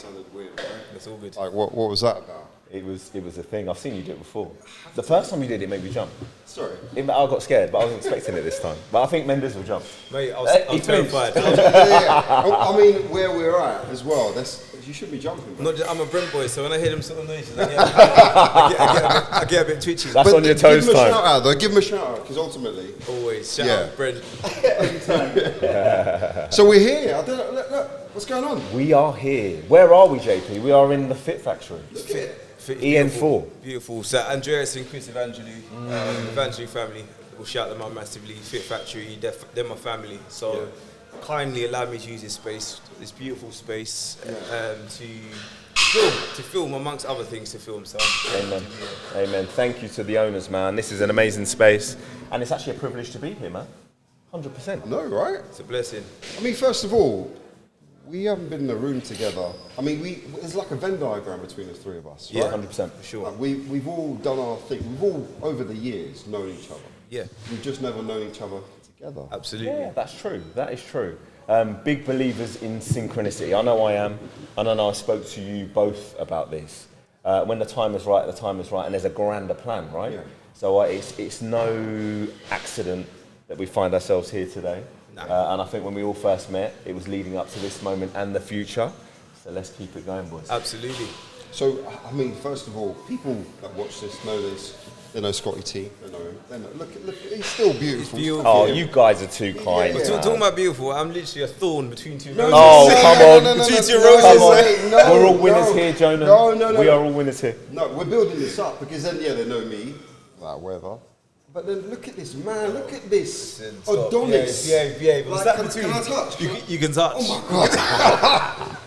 sounded weird, right? That's all good. Like, what was that about? It was a thing. I've seen you do it before. The first time you did it made me jump. Sorry. I got scared, but I wasn't expecting it this time. But I think Mendes will jump. Mate, I'm terrified. I mean, where we're at as well, you should be jumping. I'm a Brent boy, so when I hear them sort of noises, I get a bit twitchy. That's on your toes time. Give him a time. shout out, though. Give him a shout out, because ultimately... Always. Shout out Brent. So we're here. I don't know, look, what's going on? We are here. Where are we, JP? We are in the Fit Factory. Fit EN4. Beautiful. So Andreas and Chris Evangelou, Evangelou family, we'll shout them out massively. Fit Factory, they're my family. So kindly allow me to use this space, this beautiful space, to film, amongst other things to film. So Amen. Amen. Thank you to the owners, man. This is an amazing space. And it's actually a privilege to be here, man. 100%. No, right? It's a blessing. I mean, first of all, we haven't been in a room together. I mean, there's like a Venn diagram between the three of us. Yeah, right? 100%, for sure. Like we've all done our thing. We've all, over the years, known each other. Yeah. We've just never known each other together. Absolutely. Yeah, that's true. That is true. Big believers in synchronicity. I know I am. And I know I spoke to you both about this. When the time is right, the time is right. And there's a grander plan, right? Yeah. So it's no accident that we find ourselves here today. No. And I think when we all first met, it was leading up to this moment and the future. So let's keep it going, boys. Absolutely. So, I mean, first of all, people that watch this know this. They know Scotty T. They know him. They know, look, he's still beautiful. He's beautiful. Oh, you guys are too kind. Yeah. Talking about beautiful, I'm literally a thorn between two roses. Oh, come on. Between two roses. We're all winners here, Jonan. No. We are all winners here. No, we're building this up because then, they know me. Whatever. But then look at this, man. Look at this. Adonis. Yeah. Like, can I touch? You can touch. Oh, my God.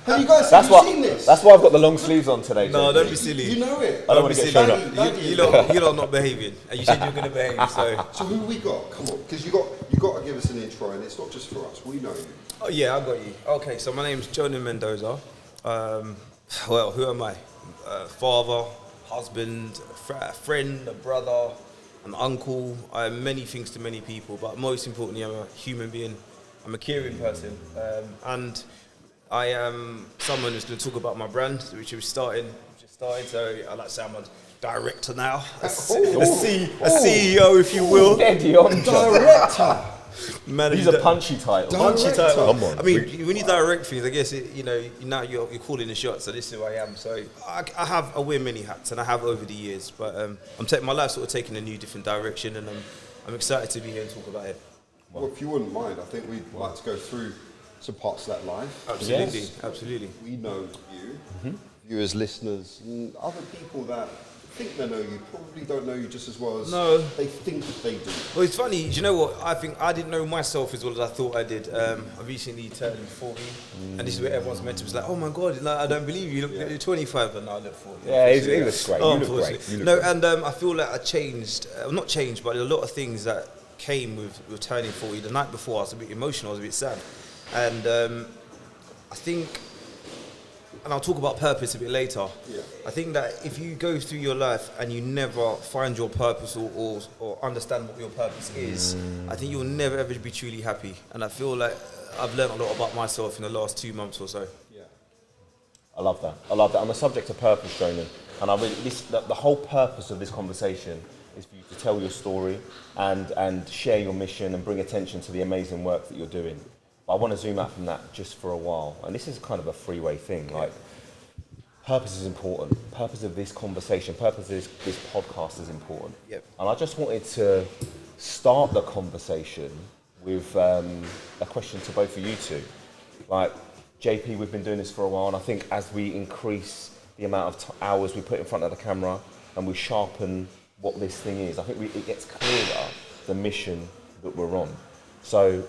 Have you guys seen this? That's why I've got the long sleeves on today. No, don't be silly. You know it. I don't want to get shown up. You lot are not behaving, and you said you were going to behave. So who we got? Come on, because you got to give us an intro, and it's not just for us. We know you. Oh yeah, I got you. Okay, so my name's Jonan Mendoza. Well, who am I? Father, husband, a friend, a brother, an uncle. I am many things to many people, but most importantly, I'm a human being. I'm a caring person, and I am someone who's going to talk about my brand, which just started. So I like to say I'm a director now, a CEO, if you will. Director. These are punchy titles. Punchy title. Come on. I mean, when you direct things, I guess now you're calling the shots. So this is who I am. So I wear many hats, and I have over the years. But I'm taking my life sort of taking a new, different direction, and I'm excited to be here and talk about it. Well, if you wouldn't mind, I think we'd like to go through some parts of that life. Absolutely, yes. Absolutely. We know you, viewers, listeners, and other people that think they know you probably don't know you just as well as they think they do. Well, it's funny. Do you know what? I think I didn't know myself as well as I thought I did. I recently turned 40, and this is where everyone's meant to be like, "Oh my God, I don't believe you. You're 25, but now I look 40." Yeah, it looks great. Oh, you look great. And I feel like I changed. Not changed, but a lot of things that came with turning 40. The night before, I was a bit emotional. I was a bit sad. And I think, and I'll talk about purpose a bit later, I think that if you go through your life and you never find your purpose or understand what your purpose is, I think you'll never ever be truly happy. And I feel like I've learned a lot about myself in the last 2 months or so. Yeah, I love that. On the subject of purpose, Jonan, and the whole purpose of this conversation is for you to tell your story and share your mission and bring attention to the amazing work that you're doing. I want to zoom out from that just for a while, and this is kind of a freeway thing. Like, purpose is important. Purpose of this conversation, purpose of this podcast is important. Yep. And I just wanted to start the conversation with a question to both of you two. Like, JP, we've been doing this for a while, and I think as we increase the amount of hours we put in front of the camera and we sharpen what this thing is, I think it gets clearer the mission that we're on. So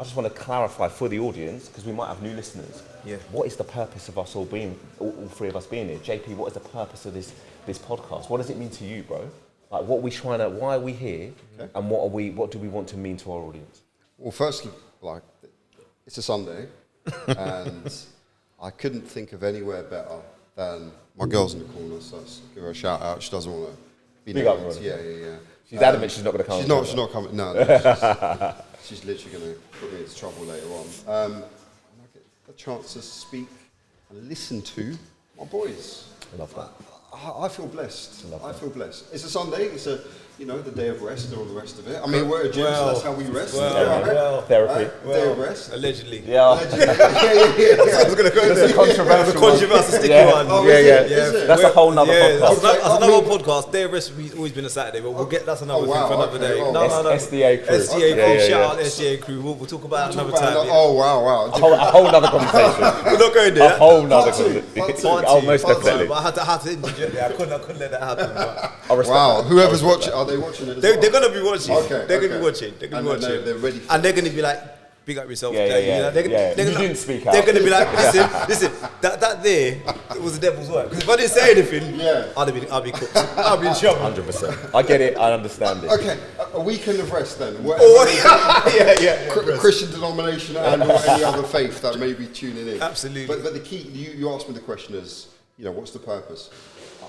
I just want to clarify for the audience, because we might have new listeners. Yeah. What is the purpose of us all three of us being here? JP, what is the purpose of this podcast? What does it mean to you, bro? Like, why are we here? Okay. And what do we want to mean to our audience? Well, firstly, like, it's a Sunday, and I couldn't think of anywhere better than my girl's in the corner, so let's give her a shout out. She doesn't want to be big up, yeah. She's adamant she's not going to come. She's not coming. No, she's literally going to put me into trouble later on. I get a chance to speak and listen to my boys. I love that. I feel blessed. I love that. feel blessed. It's a Sunday. It's the day of rest and all the rest of it. I mean, we're at a gym, so that's how we rest. Therapy. Day of rest. Allegedly. Yeah. I was going to go there. It's a controversial sticky one. Oh, Yeah. is it? That's a whole nother podcast. That's another podcast. Day of rest has always been a Saturday, but we'll get that's another thing for another day. Oh. No. SDA crew. SDA crew. Yeah. Shout out SDA crew. We'll talk about it another time. Oh, wow. A whole nother conversation. We're not going there. A whole nother Part two. conversation. Oh, most definitely. But I had to interject there. I couldn't let that happen. I respect Wow. that. Whoever's watching, are they watching it as well? They're going to be watching. Okay, They're going to okay. be watching. They're going to be And watching. they're ready for And they're going to be like, big up yourself. Yeah. They're You gonna- didn't speak out. They're going to be like, listen, that there was the devil's work. Because if I didn't say anything, I'd be cooked. I'd be in trouble. 100%. I get it. I understand it. Okay, a weekend of rest then. Yeah. Christian denomination and or any other faith that may be tuning in. Absolutely. But the key, you asked me the question is, what's the purpose?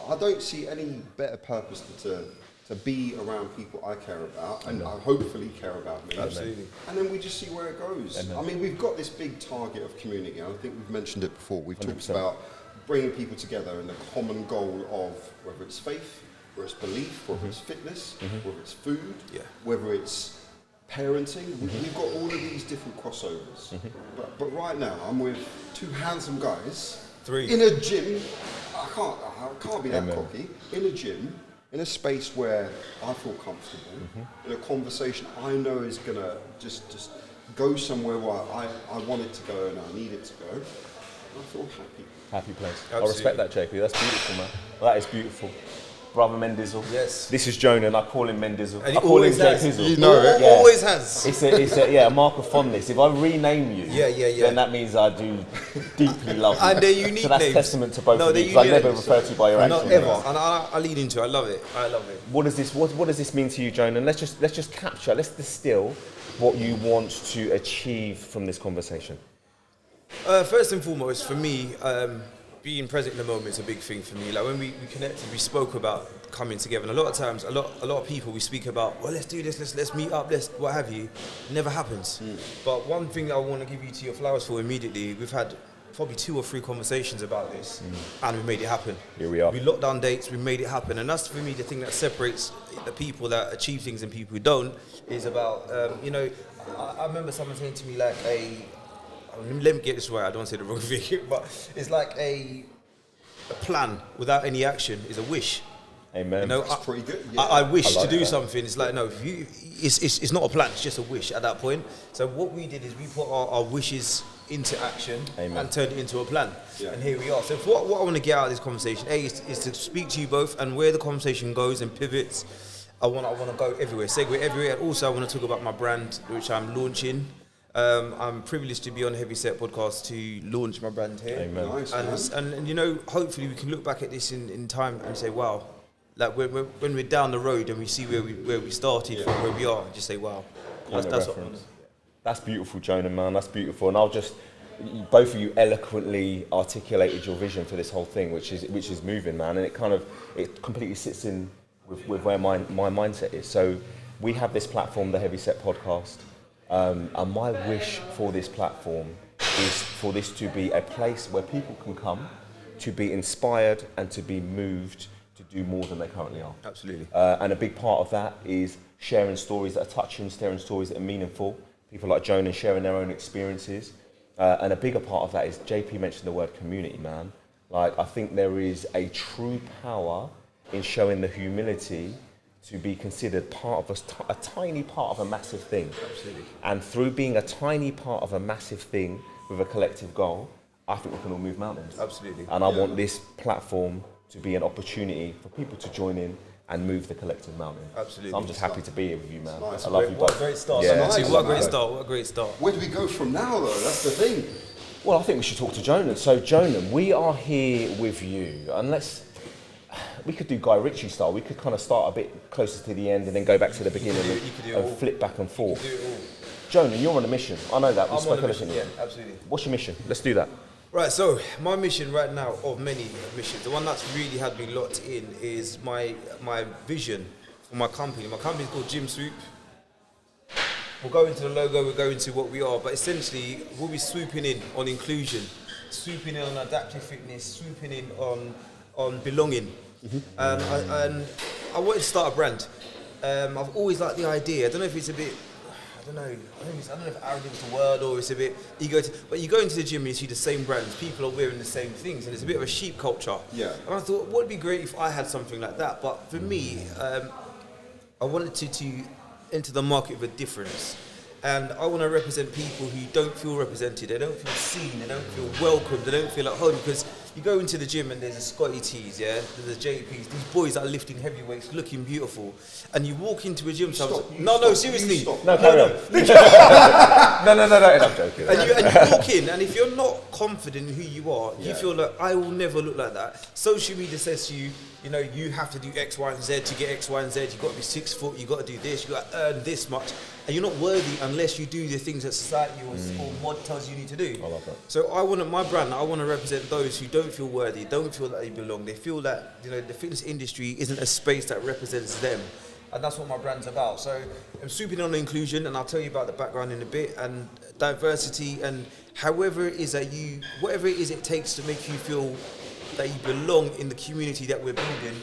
I don't see any better purpose than to be around people I care about and I hopefully care about me. Absolutely. And then we just see where it goes. Amen. I mean, we've got this big target of community. I think we've mentioned it before. We've 100%. talked about bringing people together in the common goal of whether it's faith, whether it's belief, whether it's fitness, whether it's food, whether it's parenting. We've got all of these different crossovers. But right now, I'm with two handsome guys 3 in a gym. I can't be that Amen. cocky. In a gym, in a space where I feel comfortable, in a conversation I know is gonna just go somewhere where I want it to go and I need it to go. I feel happy. Happy place. Absolutely. I respect that, JP. That's beautiful, man. That is beautiful. Brother Mendizzle. Yes. This is Jonan. I call him Mendizzle. And he I call him always has. JPizzle. You know it. Always has. It's a mark of fondness. If I rename you, then that means I do deeply love you. And they're unique so that's names. testament to both No, of you. they're 'Cause I unique never names. refer to you by your Not actual ever. name. And I lead into it. I love it. What does this mean to you, Jonan? Let's just capture. Let's distill what you want to achieve from this conversation. First and foremost, for me, being present in the moment is a big thing for me. Like when we connected, we spoke about coming together, and a lot of times, a lot of people we speak about, well, let's do this, let's meet up, let's what have you. It never happens. But one thing I want to give you to your flowers for immediately, we've had probably 2 or 3 conversations about this, and we made it happen. Here we are. We locked down dates, we made it happen, and that's for me the thing that separates the people that achieve things and people who don't. Is about I remember someone saying to me like let me get this right, I don't want to say the wrong thing, but it's like a plan without any action is a wish. Amen. That's pretty good. Yeah. I wish I like to do that. something. It's like, no, it's not a plan, it's just a wish at that point. So what we did is we put our wishes into action and turned it into a plan. Yeah. And here we are. So what I want to get out of this conversation, is to speak to you both, and where the conversation goes and pivots, I want to go everywhere, segue everywhere. And also I want to talk about my brand, which I'm launching. I'm privileged to be on Heavy Set Podcast to launch my brand here. Amen. Nice, And hopefully we can look back at this in time and say, wow, like when we're down the road and we see where we started from where we are, and just say, wow, that's what I want. That's beautiful, Jonan, man. That's beautiful. And both of you eloquently articulated your vision for this whole thing, which is moving, man. And it completely sits in with where my mindset is. So we have this platform, the Heavy Set Podcast. And my wish for this platform is for this to be a place where people can come to be inspired and to be moved to do more than they currently are. Absolutely. And a big part of that is sharing stories that are touching, sharing stories that are meaningful. People like Jonan sharing their own experiences. And a bigger part of that is, JP mentioned the word community, man. Like, I think there is a true power in showing the humility to be considered part of a tiny part of a massive thing. Absolutely. And through being a tiny part of a massive thing with a collective goal, I think we can all move mountains. Absolutely. And I want this platform to be an opportunity for people to join in and move the collective mountain. Absolutely. So I'm just happy to be here with you, man. Nice. I love you What a both. great start. Yeah. Nice. What a great start. Where do we go from now, though? That's the thing. Well, I think we should talk to Jonan. So, Jonan, we are here with you, and we could do Guy Ritchie style. We could kind of start a bit closer to the end and then go back to the beginning you could do it all. and flip back and forth. Do it all. Jonan, you're on a mission. I know that. We I'm spoke on a about mission, it. yeah, absolutely. What's your mission? Let's do that. Right, so my mission right now, of many missions, the one that's really had me locked in is my vision for my company. My company is called GymSwoop. We'll go into the logo, we'll go into what we are, but essentially we'll be swooping in on inclusion swooping in on adaptive fitness, swooping in on belonging. And I wanted to start a brand. I've always liked the idea. I don't know if it's a bit, I don't know if arrogant's the word or it's a bit but you go into the gym and you see the same brands, people are wearing the same things, and it's a bit of a sheep culture. Yeah. And I thought, what would be great if I had something like that? But for me, I wanted to enter the market with a difference. And I want to represent people who don't feel represented, they don't feel seen, they don't feel welcome, they don't feel at home. Because you go into the gym and there's a Scotty T's, yeah, there's a JP's, these boys that are lifting heavy weights, looking beautiful, and you walk into a gym. Seriously. No, carry on. No, I'm joking. And you walk in, and if you're not confident in who you are, you feel like, I will never look like that. Social media says to you, you know, you have to do X, Y, and Z to get X, Y, and Z. You've got to be 6 foot, you've got to do this, you've got to earn this much. And you're not worthy unless you do the things that society or mod tells you need to do. I love that. So I want my brand, I want to represent those who don't feel worthy, don't feel that they belong. They feel that, you know, the fitness industry isn't a space that represents them. And that's what my brand's about. So I'm swooping on inclusion, and I'll tell you about the background in a bit, and diversity, and whatever it is it takes to make you feel that you belong in the community that we're building.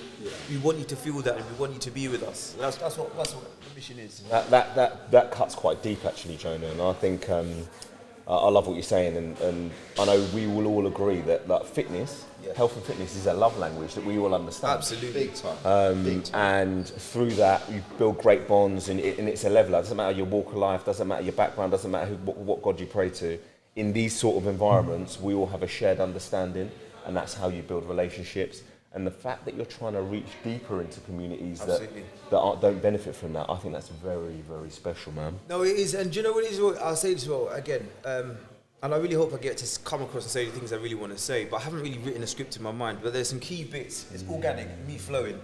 We want you to feel that, and we want you to be with us. That's what the mission is. That cuts quite deep, actually, Jonan. And I think I love what you're saying, and I know we will all agree that fitness, health and fitness, is a love language that we all understand. Absolutely, big time. Big time. And through that, you build great bonds, and it's a leveler. It doesn't matter your walk of life, doesn't matter your background, doesn't matter what God you pray to. In these sort of environments, we all have a shared understanding, and that's how you build relationships. And the fact that you're trying to reach deeper into communities that don't benefit from that, I think that's very, very special, man. No, it is. And do you know what it is? I'll say this as well, again, and I really hope I get to come across and say the things I really want to say, but I haven't really written a script in my mind, but there's some key bits. It's organic, me flowing.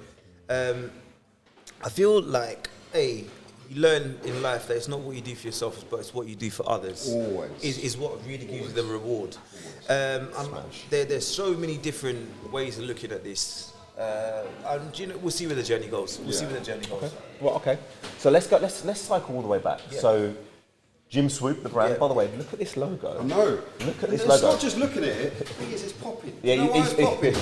I feel like, you learn in life that it's not what you do for yourself, but it's what you do for others. Always. Is what really gives you the reward. There's so many different ways of looking at this. And you know, we'll see where the journey goes. Okay. Well, okay. So let's cycle all the way back. Yeah. So GymSwoop, the brand. Yeah. By the way, look at this logo. I know. Look at this logo. It's logo. not just looking at it. The thing is, it's popping. Yeah, you know why it's popping?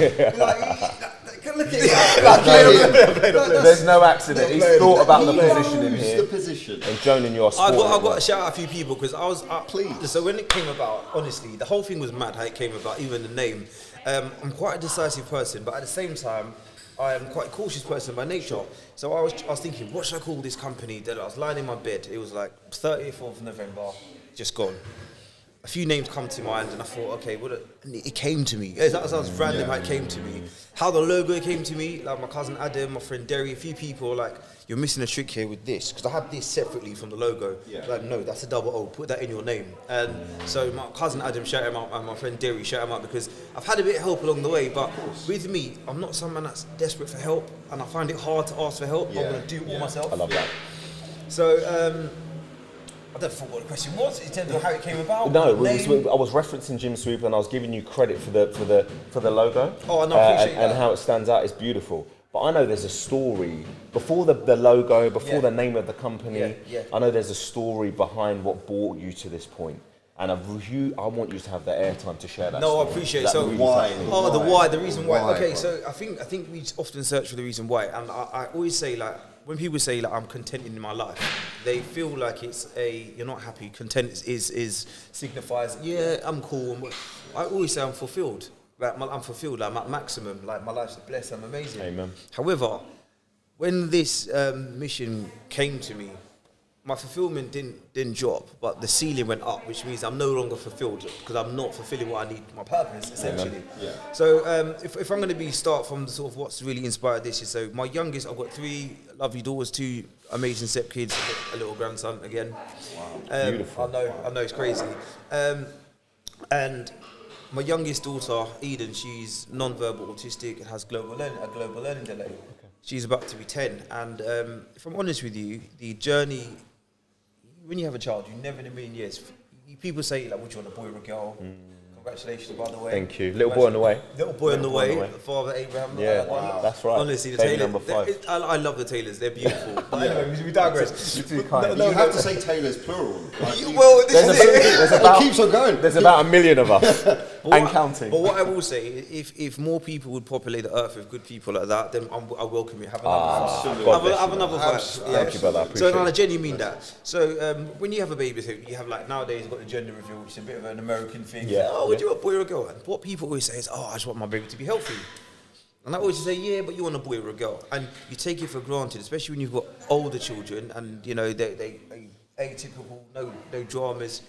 Look at it. There's no accident. He's thought about the position in here. The position. And Jonan, you're I've got to shout out a few people because I was please. So when it came about, honestly, the whole thing was mad how it came about, even the name. I'm quite a decisive person, but at the same time, I am quite a cautious person by nature. So I was thinking, what should I call this company? That I was lying in my bed. It was like 30th of November, just gone. A few names come to mind, and I thought, okay, it came to me. That sounds random how it came to me. How the logo came to me, like my cousin Adam, my friend Derry, a few people were like, you're missing a trick here with this, because I had this separately from the logo. Yeah. Like, no, that's a double O, put that in your name. And so my cousin Adam, shout him out, and my friend Derry, shout him out, because I've had a bit of help along the way, but with me, I'm not someone that's desperate for help, and I find it hard to ask for help. I'm going to do it all myself. I love that. So, I don't know what the question was in terms of how it came about. No, I was referencing GymSwoop, and I was giving you credit for the logo. Oh, no, I appreciate that. And how it stands out is beautiful. But I know there's a story before the logo, before the name of the company. Yeah. I know there's a story behind what brought you to this point. And I want you to have the airtime to share that. No, story. I appreciate it. So really why? The reason why. Okay, so I think we often search for the reason why, and I always say, like, when people say, like, I'm content in my life, they feel like you're not happy. Content is signifies, I'm cool. I always say I'm fulfilled. Like, I'm fulfilled. I'm at maximum. Like, my life's blessed. I'm amazing. Amen. However, when this mission came to me, my fulfillment didn't drop, but the ceiling went up, which means I'm no longer fulfilled because I'm not fulfilling what I need, my purpose, essentially. Yeah. So if I'm going to start from sort of what's really inspired this, is so my youngest, I've got 3 lovely daughters, 2 amazing step kids, a little grandson again. Wow, beautiful. I know, it's crazy. And my youngest daughter, Eden, she's non-verbal autistic and has a global learning delay. Okay. She's about to be 10, and if I'm honest with you, the journey, when you have a child, you never in a million years, people say, like, would you want a boy or a girl? Congratulations, by the way. Thank you. Little boy on the way. Little boy on the way. Father Abraham. Yeah, wow. That's right. Honestly, the Baby Taylor. number 5. I love the Taylors. They're beautiful. But anyway, we digress. You're too kind. You have to say Taylors plural. Well, this is it. It keeps on going. There's about 1 million of us and counting. But what I will say, if more people would populate the earth with good people like that, then I welcome you. Have another have another fight. Thank you, brother. I appreciate So, no, I it. genuinely mean that. So, when you have a baby, you have like nowadays you've got the gender reveal, which is a bit of an American thing. Yeah. Oh, would you want a boy or a girl? And what people always say is, oh, I just want my baby to be healthy. And I always say, yeah, but you want a boy or a girl, and you take it for granted, especially when you've got older children, and you know they atypical, no dramas.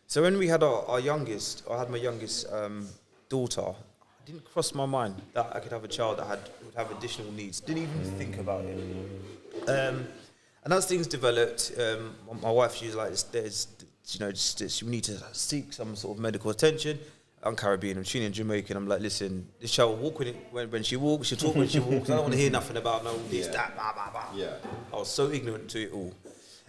So when we had our youngest, I had my youngest daughter. It didn't cross my mind that I could have a child that would have additional needs. Didn't even think about it. And as things developed, my wife, she was like, we need to seek some sort of medical attention. I'm Caribbean, I'm Trini and Jamaican. I'm like, listen, this child will walk when she walks, she'll talk when she walks. I don't want to hear nothing about no this, that, blah, blah, blah. Yeah. I was so ignorant to it all.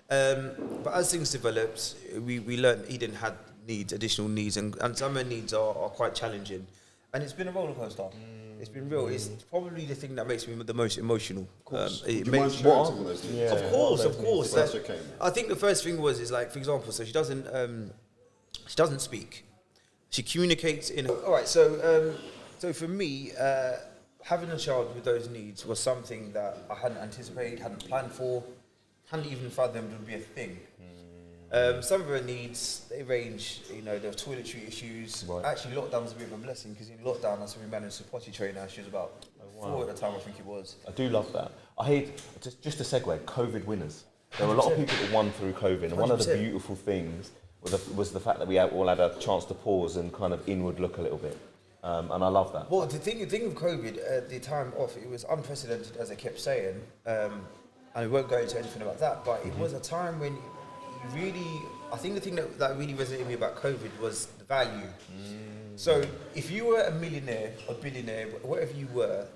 But as things developed, we learned Eden had additional needs, and some of her needs are quite challenging. And it's been a roller coaster. It's been real. It's probably the thing that makes me the most emotional. Of course. Of course. That's okay. I think the first thing is like, for example, so she doesn't speak. She communicates in. All right. So for me, having a child with those needs was something that I hadn't anticipated, hadn't planned for, hadn't even fathomed would be a thing. Some of her needs, they range, there were toiletry issues. Right. Actually, lockdown was a bit of a blessing, because in lockdown, that's when we managed to potty train her. She was about 4 at the time, I think it was. I do love that. I hate, just a segue, COVID winners. There were a lot of people that won through COVID, and 100%. One of the beautiful things was the fact that we all had a chance to pause and kind of inward look a little bit. And I love that. Well, the thing with COVID, the time off, it was unprecedented, as I kept saying. And we won't go into anything about that, but it was a time when I think the thing that really resonated with me about COVID was the value. So if you were a millionaire or billionaire, whatever you were,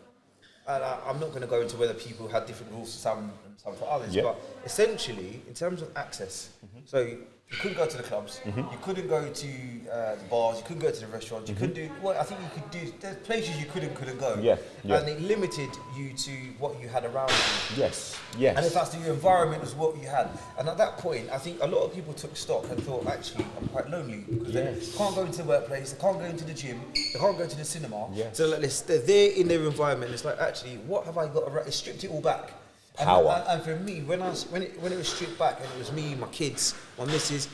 and I'm not going to go into whether people had different rules for some and some for others, but essentially, in terms of access, so you couldn't go to the clubs, you couldn't go to the bars, you couldn't go to the restaurants, you couldn't do, I think you could do, there's places you couldn't go. And it limited you to what you had around you. Yes. And if that's your environment was what you had. And at that point, I think a lot of people took stock and thought, actually, I'm quite lonely, because they can't go into the workplace, they can't go into the gym, they can't go to the cinema. So like, they're there in their environment, it's like, actually, what have I got around? It stripped it all back. And for me, when it was stripped back, and it was me, my kids, my missus,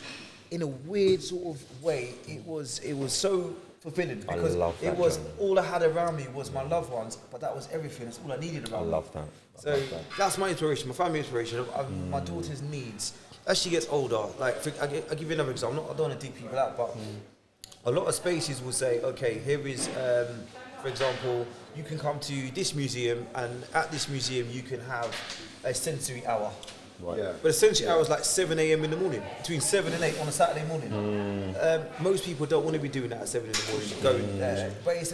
in a weird sort of way, it was so fulfilling, because it was all I had around me was my loved ones, but that was everything. That's all I needed around me. I love that. So that's my inspiration, my family inspiration, my daughter's needs. As she gets older, like I'll give you another example. I don't want to dig people out, but a lot of spaces will say, okay, here is, for example, you can come to this museum, and at this museum you can have a sensory hour. Right. Yeah. But a sensory hour is like 7 a.m. in the morning, between 7 and 8 on a Saturday morning. Most people don't want to be doing that at 7 in the morning, going there. But it's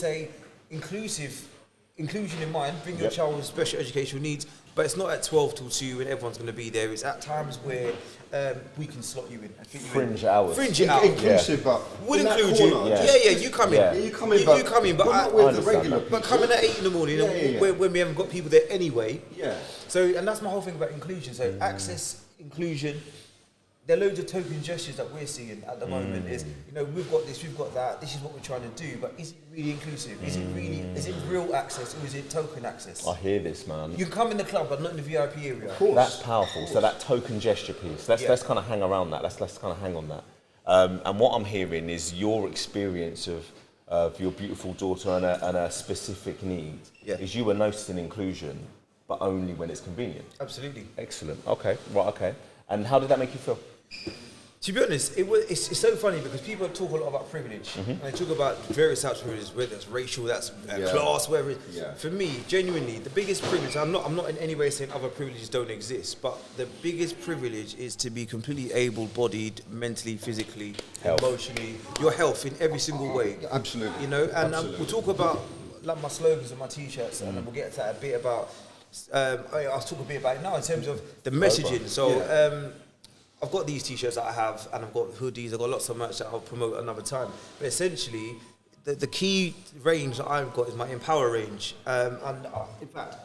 a inclusion in mind, bring your child with special educational needs, but it's not at 12 till 2 when everyone's going to be there. It's at times where we can slot you in. Fringe hours. Inclusive, but we'll include you. You come in. You come in, but not with the regular people. But coming at 8 in the morning, when we haven't got people there anyway. So, and that's my whole thing about inclusion. So access, inclusion. There are loads of token gestures that we're seeing at the moment. Is we've got this, we've got that. This is what we're trying to do. But is it really inclusive? Is it real access, or is it token access? I hear this, man. You can come in the club, but not in the VIP area. That's powerful. So that token gesture piece. Let's kind of hang around that. Let's kind of hang on that. And what I'm hearing is your experience of your beautiful daughter and a specific need. Is you were noticing inclusion, but only when it's convenient. Absolutely. Excellent. Okay. Right. Okay. And how did that make you feel? To be honest, it's so funny, because people talk a lot about privilege, and they talk about various types of privilege, whether it's racial, that's class, whatever. For me, genuinely, the biggest privilege, I'm not in any way saying other privileges don't exist, but the biggest privilege is to be completely able-bodied, mentally, physically, emotionally, your health in every single way. Absolutely. And we'll talk about like my slogans and my t-shirts, and we'll get to that a bit about. I'll talk a bit about it now in terms of the messaging. So. I've got these t-shirts that I have, and I've got hoodies, I've got lots of merch that I'll promote another time. But essentially, the key range that I've got is my Empower range. In fact,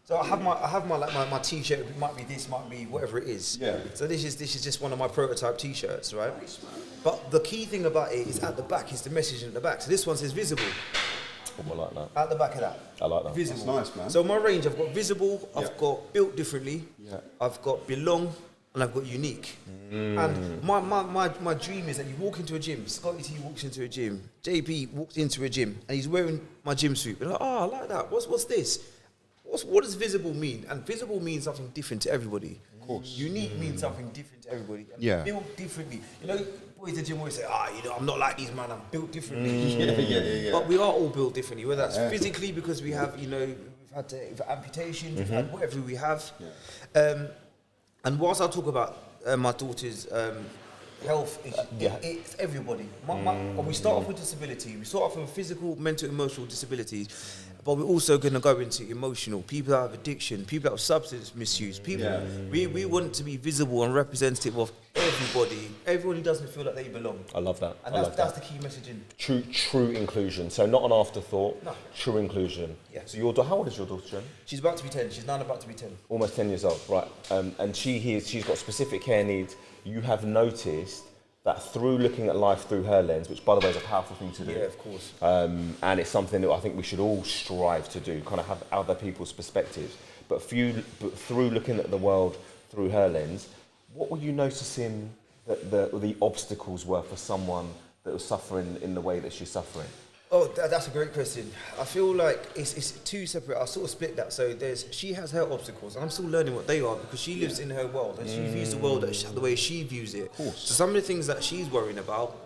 so I have my t-shirt. It might be this, might be whatever it is. Yeah. So this is just one of my prototype t-shirts, right? Nice, man. But the key thing about it is at the back is the message at the back. So this one says visible. Oh, I like that. At the back of that. I like that. Visible. That's nice, man. So my range, I've got visible, I've got built differently, I've got belong, and I've got unique. And my dream is that you walk into a gym, Scotty T walks into a gym, JP walks into a gym, and he's wearing my GymSwoop. And like, oh, I like that. What's this? What does visible mean? And visible means something different to everybody. Of course. Unique means something different to everybody. And built differently. You know, boys at the gym always say, I'm not like these, man, I'm built differently. Yeah. But we are all built differently, whether that's physically because we have, we've had amputations, we've had whatever we have. Yeah. And whilst I talk about my daughter's health, it's everybody. We start off with disability. We start off with physical, mental, emotional disabilities. But we're also going to go into emotional. People that have addiction, people that have substance misuse. People, we want to be visible and representative of everybody. Everybody doesn't feel like they belong. I love that. And that's the key messaging. True inclusion. So not an afterthought. No. True inclusion. Yeah. So how old is your daughter, Jen? She's about to be 10. She's now about to be 10. Almost 10 years old, right? And she's got specific care needs. You have noticed that through looking at life through her lens, which by the way is a powerful thing to do. Yeah, of course. And it's something that I think we should all strive to do, kind of have other people's perspectives. But through looking at the world through her lens, what were you noticing that the obstacles were for someone that was suffering in the way that she's suffering? Oh, that's a great question. I feel like it's two separate. I sort of split that. So she has her obstacles, and I'm still learning what they are because she lives in her world and she views the world the way she views it. So some of the things that she's worrying about,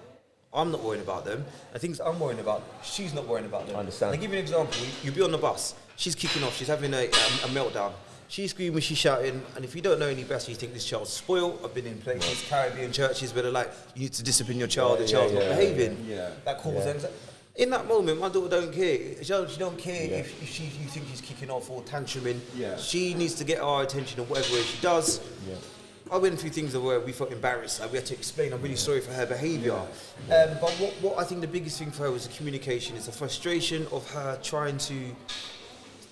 I'm not worrying about them. The things I'm worrying about, she's not worrying about them. I understand. I'll give you an example. You'll be on the bus. She's kicking off. She's having a meltdown. She's screaming, she's shouting, and if you don't know any better, you think this child's spoiled. I've been in places, Caribbean churches, where they're like, you need to discipline your child, the child's not behaving. That causes anxiety. In that moment, my daughter don't care. She don't care if you think she's kicking off or tantruming. She needs to get our attention in whatever way she does. I went through things where we felt embarrassed. Like we had to explain, I'm really sorry for her behaviour. But what I think the biggest thing for her was the communication. It's the frustration of her trying to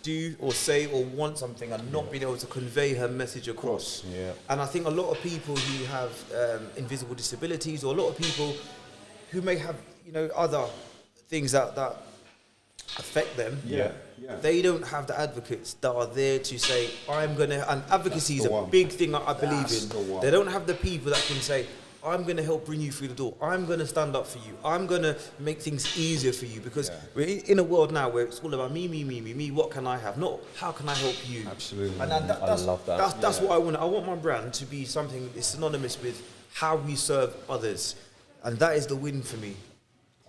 do or say or want something and not being able to convey her message across. And I think a lot of people who have invisible disabilities, or a lot of people who may have other things that affect them, they don't have the advocates that are there to say, and advocacy is a big thing that I believe in. They don't have the people that can say, I'm going to help bring you through the door. I'm going to stand up for you. I'm going to make things easier for you, because we're in a world now where it's all about me. What can I have? Not how can I help you? Absolutely. And I love that. That's what I want. I want my brand to be something that's synonymous with how we serve others. And that is the win for me.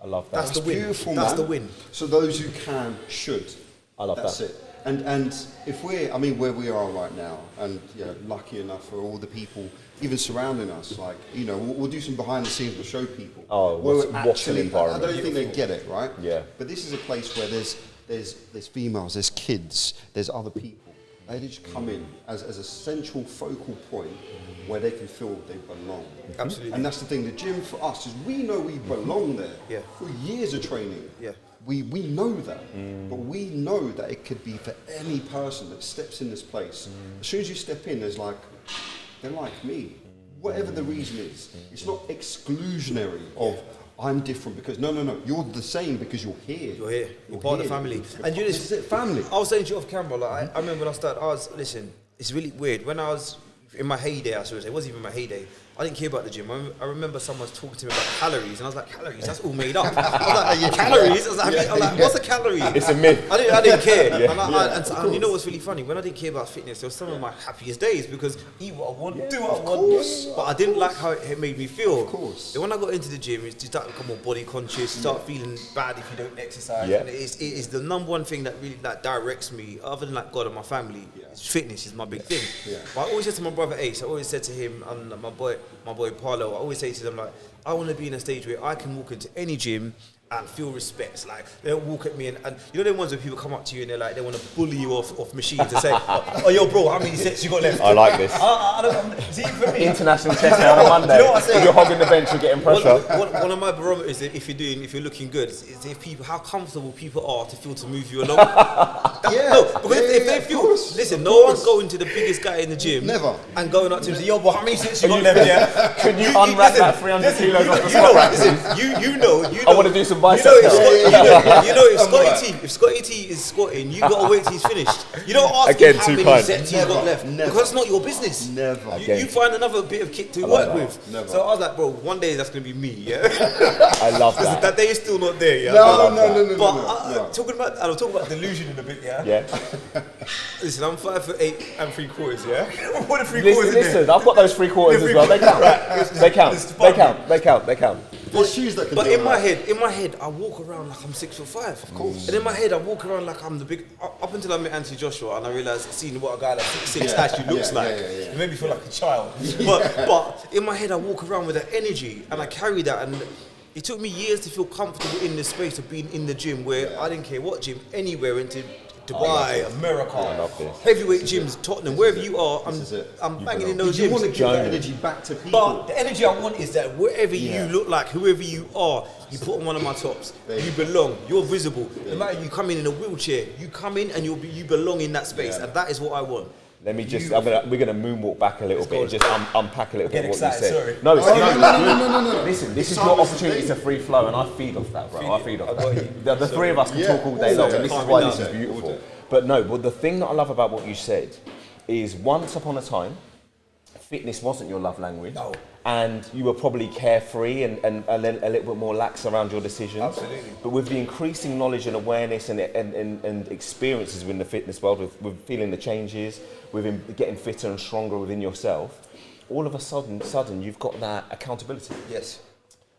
I love that. That's the win. Beautiful, that's man. the win. So those who can should. I love that's that. It. And if where we are right now, and lucky enough for all the people even surrounding us, like we'll do some behind the scenes. We'll show people. Oh, what an environment! I don't think they get it, right? Yeah. But this is a place where there's females, there's kids, there's other people. They just come in as a central focal point where they can feel they belong. Absolutely. And that's the thing. The gym for us is we know we belong there. Yeah. For years of training. Yeah. We know that, but we know that it could be for any person that steps in this place. As soon as you step in, they're like me. Whatever the reason is, it's not exclusionary of I'm different because no, you're the same because you're here. You're here. You're part of the family. And this is it, family. I was saying to you off camera, like I remember when I started. Listen, it's really weird. When I was in my heyday, I should say, it wasn't even my heyday. I didn't care about the gym. I remember someone was talking to me about calories, and I was like, calories? That's all made up. I was like, calories? I was like, what's a calorie? It's a myth. I didn't care. And you know what's really funny? When I didn't care about fitness, there was some of my happiest days because eat what I want, do what I want. But I didn't like how it made me feel. Of course. Then when I got into the gym, you start to become more body conscious, you start feeling bad if you don't exercise. Yeah. And it is the number one thing that really directs me, other than God and my family. Fitness is my big thing. But I always said to my brother Ace, I always said to him and my boy Paulo, I always say to them, like, I want to be in a stage where I can walk into any gym and feel respect. Like, they don't walk at me and you know them ones where people come up to you and they're like, they want to bully you off machines and say, oh, yo, bro, how many sets you got left? I like this. See, for me, International chest day on a Monday. You know what I say? If you're hogging the bench, you're getting pressure. One of my barometers, if you're looking good, is if people, how comfortable people are to feel to move you along. If they feel, listen, no one's going to the biggest guy in the gym, never, and going up to him and say, yo, bro, how many sets you got left? Yeah, can you unwrap that 300 kilos off the squat rack? You know. I want to do some biceps. If Scotty T is squatting, you gotta wait till he's finished. You don't ask Again, him how many sets he's got left, because it's not your business. Never. You find another bit of kit to work with. Never. So I was like, bro, one day that's gonna be me. Yeah. I love that. That day is still not there. Yeah. No. But talking about delusion in a bit. Yeah. Yeah. Listen, I'm 5'8" and 3/4. Yeah. What are 3/4 in Listen, there? I've got those 3/4 as well. They count. They count. There's shoes that can But do in that. my head, I walk around like I'm 6'5". Of course. And in my head, I walk around like I'm the big. Up until I met Anthony Joshua, and I realized seeing what a guy like 6'6" actually looks like. It made me feel like a child. But in my head, I walk around with that energy, and I carry that. And it took me years to feel comfortable in this space of being in the gym, where I didn't care what gym, anywhere into Dubai, America, heavyweight gyms, Tottenham, wherever you are, I'm banging in those gyms. You want to give that energy back to people. But the energy I want is that wherever you look like, whoever you are, you put on one of my tops. You belong. You're visible. No matter you come in a wheelchair, you come in and you belong in that space, and that is what I want. Let me just, we're going to moonwalk back a little bit and just unpack a little bit what you said. Sorry. No, listen, this is your opportunity to free flow, and I feed off that, bro. I feed off that. The three of us can talk all day long, and this is why this is beautiful. But no, the thing that I love about what you said is once upon a time, fitness wasn't your love language. No. And you were probably carefree and a little bit more lax around your decisions. Absolutely. But with the increasing knowledge and awareness and experiences within the fitness world, with feeling the changes, with getting fitter and stronger within yourself, all of a sudden you've got that accountability. Yes.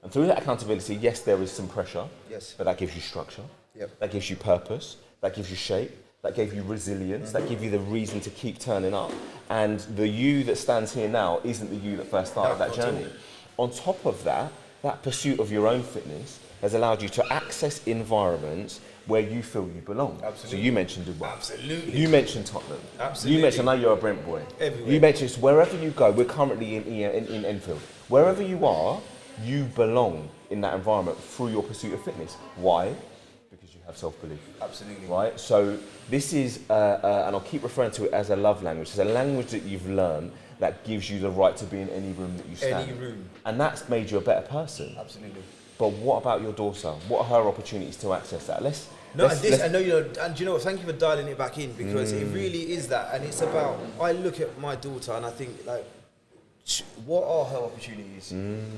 And through that accountability, yes, there is some pressure. Yes. But that gives you structure. Yep. That gives you purpose. That gives you shape. That gave you resilience. That gave you the reason to keep turning up. And the you that stands here now isn't the you that first started that journey. On top of that, that pursuit of your own fitness has allowed you to access environments where you feel you belong. Absolutely. So you mentioned Dubai. Absolutely. You mentioned Tottenham. Absolutely. You mentioned, I know you're a Brent boy. Everywhere. You mentioned wherever you go, we're currently in Enfield. Wherever you are, you belong in that environment through your pursuit of fitness. Why? Because you have self-belief. Absolutely. Right? So this is, and I'll keep referring to it as a love language. It's a language that you've learned that gives you the right to be in any room that you stand. Any room. And that's made you a better person. Absolutely. But what about your daughter? What are her opportunities to access that? I know, you know, and you know what, thank you for dialing it back in, because it really is that, and it's about, I look at my daughter and I think, like, what are her opportunities?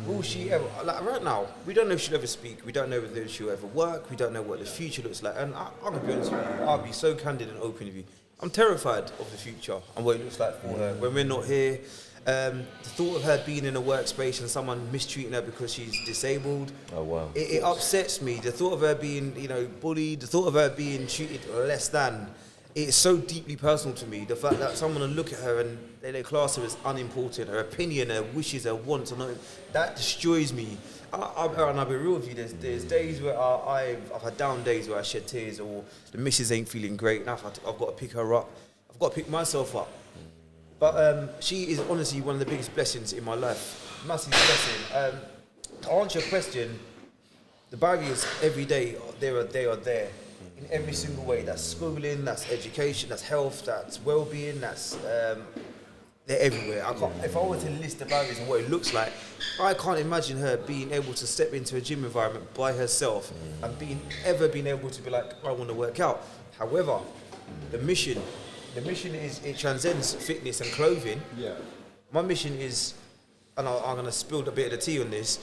Will she ever, like right now, we don't know if she'll ever speak, we don't know whether she'll ever work, we don't know what the future looks like, and I'm going to be honest with you, I'll be so candid and open with you. I'm terrified of the future and what it looks like for her when we're not here. The thought of her being in a workspace and someone mistreating her because she's disabled, it upsets me. The thought of her being, you know, bullied, the thought of her being treated less than, it's so deeply personal to me. The fact that someone will look at her and they class her as unimportant, her opinion, her wishes, her wants, that destroys me. And I'll be real with you, there's days where I've had down days where I shed tears, or the missus ain't feeling great, and I've got to pick her up. I've got to pick myself up. But she is honestly one of the biggest blessings in my life. Massive blessing. To answer your question, the barriers every day, they are there. In every single way. That's schooling, that's education, that's health, that's well-being, that's they're everywhere. If I were to list the barriers and what it looks like, I can't imagine her being able to step into a gym environment by herself and being able to be like, I want to work out. However, the mission is, it transcends fitness and clothing. Yeah. My mission is, and I'm going to spill a bit of the tea on this,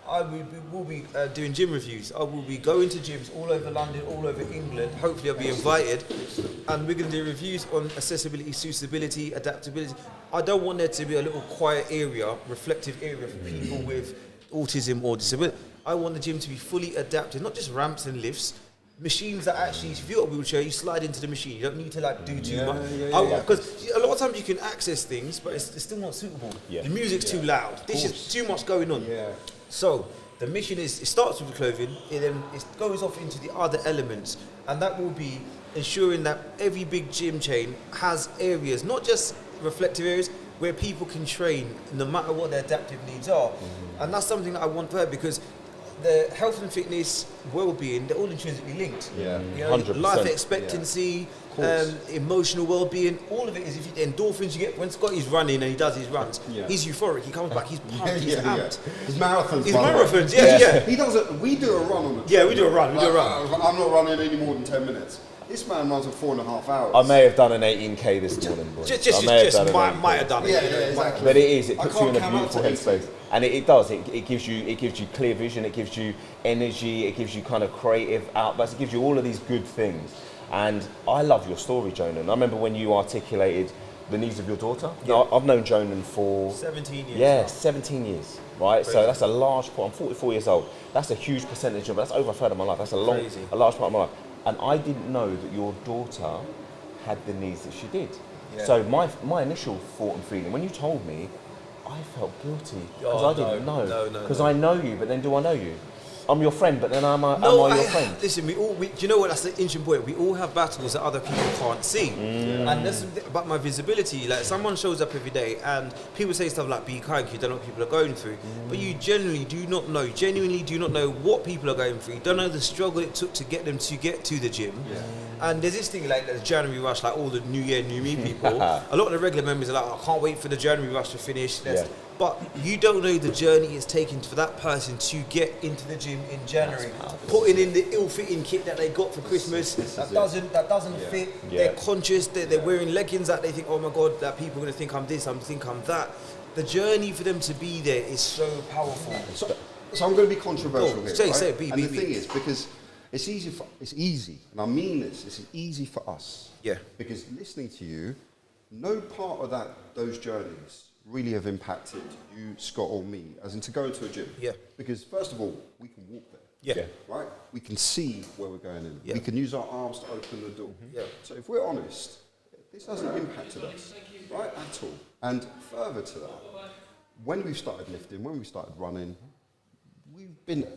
I will be doing gym reviews. I will be going to gyms all over London, all over England. Hopefully I'll be invited. And we're going to do reviews on accessibility, suitability, adaptability. I don't want there to be a little quiet area, reflective area for people with autism or disability. I want the gym to be fully adapted, not just ramps and lifts, machines that actually, if you're a wheelchair, you slide into the machine. You don't need to like do too much. Because a lot of times you can access things, but it's still not suitable. Yeah. The music's too loud. There's just too much going on. Yeah. So The mission is, it starts with the clothing, it goes off into the other elements, and that will be ensuring that every big gym chain has areas, not just reflective areas, where people can train no matter what their adaptive needs are. And that's something that I want for her, because the health and fitness, well-being, they're all intrinsically linked. Yeah, you know, 100%. life expectancy, emotional well-being, all of it is, if you, endorphins you get, when Scotty's running and he does his runs, he's euphoric, he comes back, he's pumped, he's amped. His marathons. His marathons, yeah. He does it, we do a run on the Yeah, we do a run, I'm not running any more than 10 minutes. This man runs in 4.5 hours. I may have done an 18k this morning, boys. Might have done it. Yeah, exactly. But it puts you in a can't beautiful count to headspace, and it does. It gives you clear vision. It gives you energy. It gives you kind of creative outbursts. It gives you all of these good things. And I love your story, Jonan. I remember when you articulated the needs of your daughter. Yeah. Now, I've known Jonan for 17 years. Yeah, now. 17 years. Right, so that's a large part. I'm 44 years old. That's a huge percentage of. That's over a third of my life. That's a large part of my life. And I didn't know that your daughter had the needs that she did. Yeah. So my initial thought and feeling, when you told me, I felt guilty because I didn't know. Because I know you, but then do I know you? I'm your friend, but then am I your friend? Listen, do you know what? That's the interesting point. We all have battles that other people can't see, and that's about my visibility. Like, someone shows up every day, and people say stuff like "be kind," 'cause you don't know what people are going through, but you genuinely do not know what people are going through. You don't know the struggle it took to get them to get to the gym. Yeah. And there's this thing like the January rush, like all the New Year, New Me people. A lot of the regular members are like, I can't wait for the January rush to finish. But you don't know the journey it's taken for that person to get into the gym in January, putting in the ill-fitting kit that they got for Christmas that doesn't fit. They're conscious. They're wearing leggings that they think, oh my God, that people are going to think I'm this, I'm that. The journey for them to be there is so powerful. So I'm going to be controversial here. Say, the thing is, because it's easy, and I mean this, it's easy for us. Yeah. Because listening to you, no part of those journeys really have impacted you, Scott, or me, as in to go into a gym. Yeah. Because first of all, we can walk there. Yeah. Right? We can see where we're going in. Yeah. We can use our arms to open the door. Yeah. So if we're honest, this hasn't impacted us, right, at all. And further to that, when we've started lifting, when we started running, we've been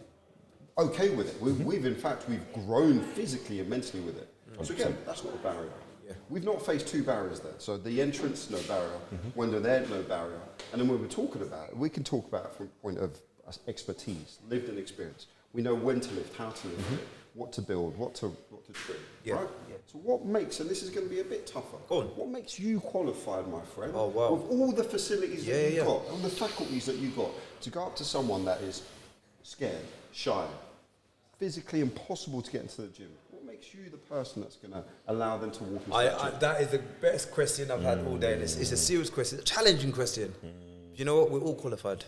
okay with it. We've grown physically and mentally with it. 100%. So again, that's not a barrier. Yeah. We've not faced two barriers there. So the entrance, no barrier. When they're there, no barrier. And then when we're talking about it, we can talk about it from a point of expertise, lived and experience. We know when to lift, how to lift it, what to build, what to trim. Yeah. Right? Yeah. So what makes, and this is going to be a bit tougher, what makes you qualified, my friend, with all the facilities that you've got, all the faculties that you've got, to go up to someone that is scared, shy, physically impossible to get into the gym? What makes you the person that's going to allow them to walk into the gym? That is the best question I've had all day, and it's a serious question, a challenging question. You know what? We're all qualified.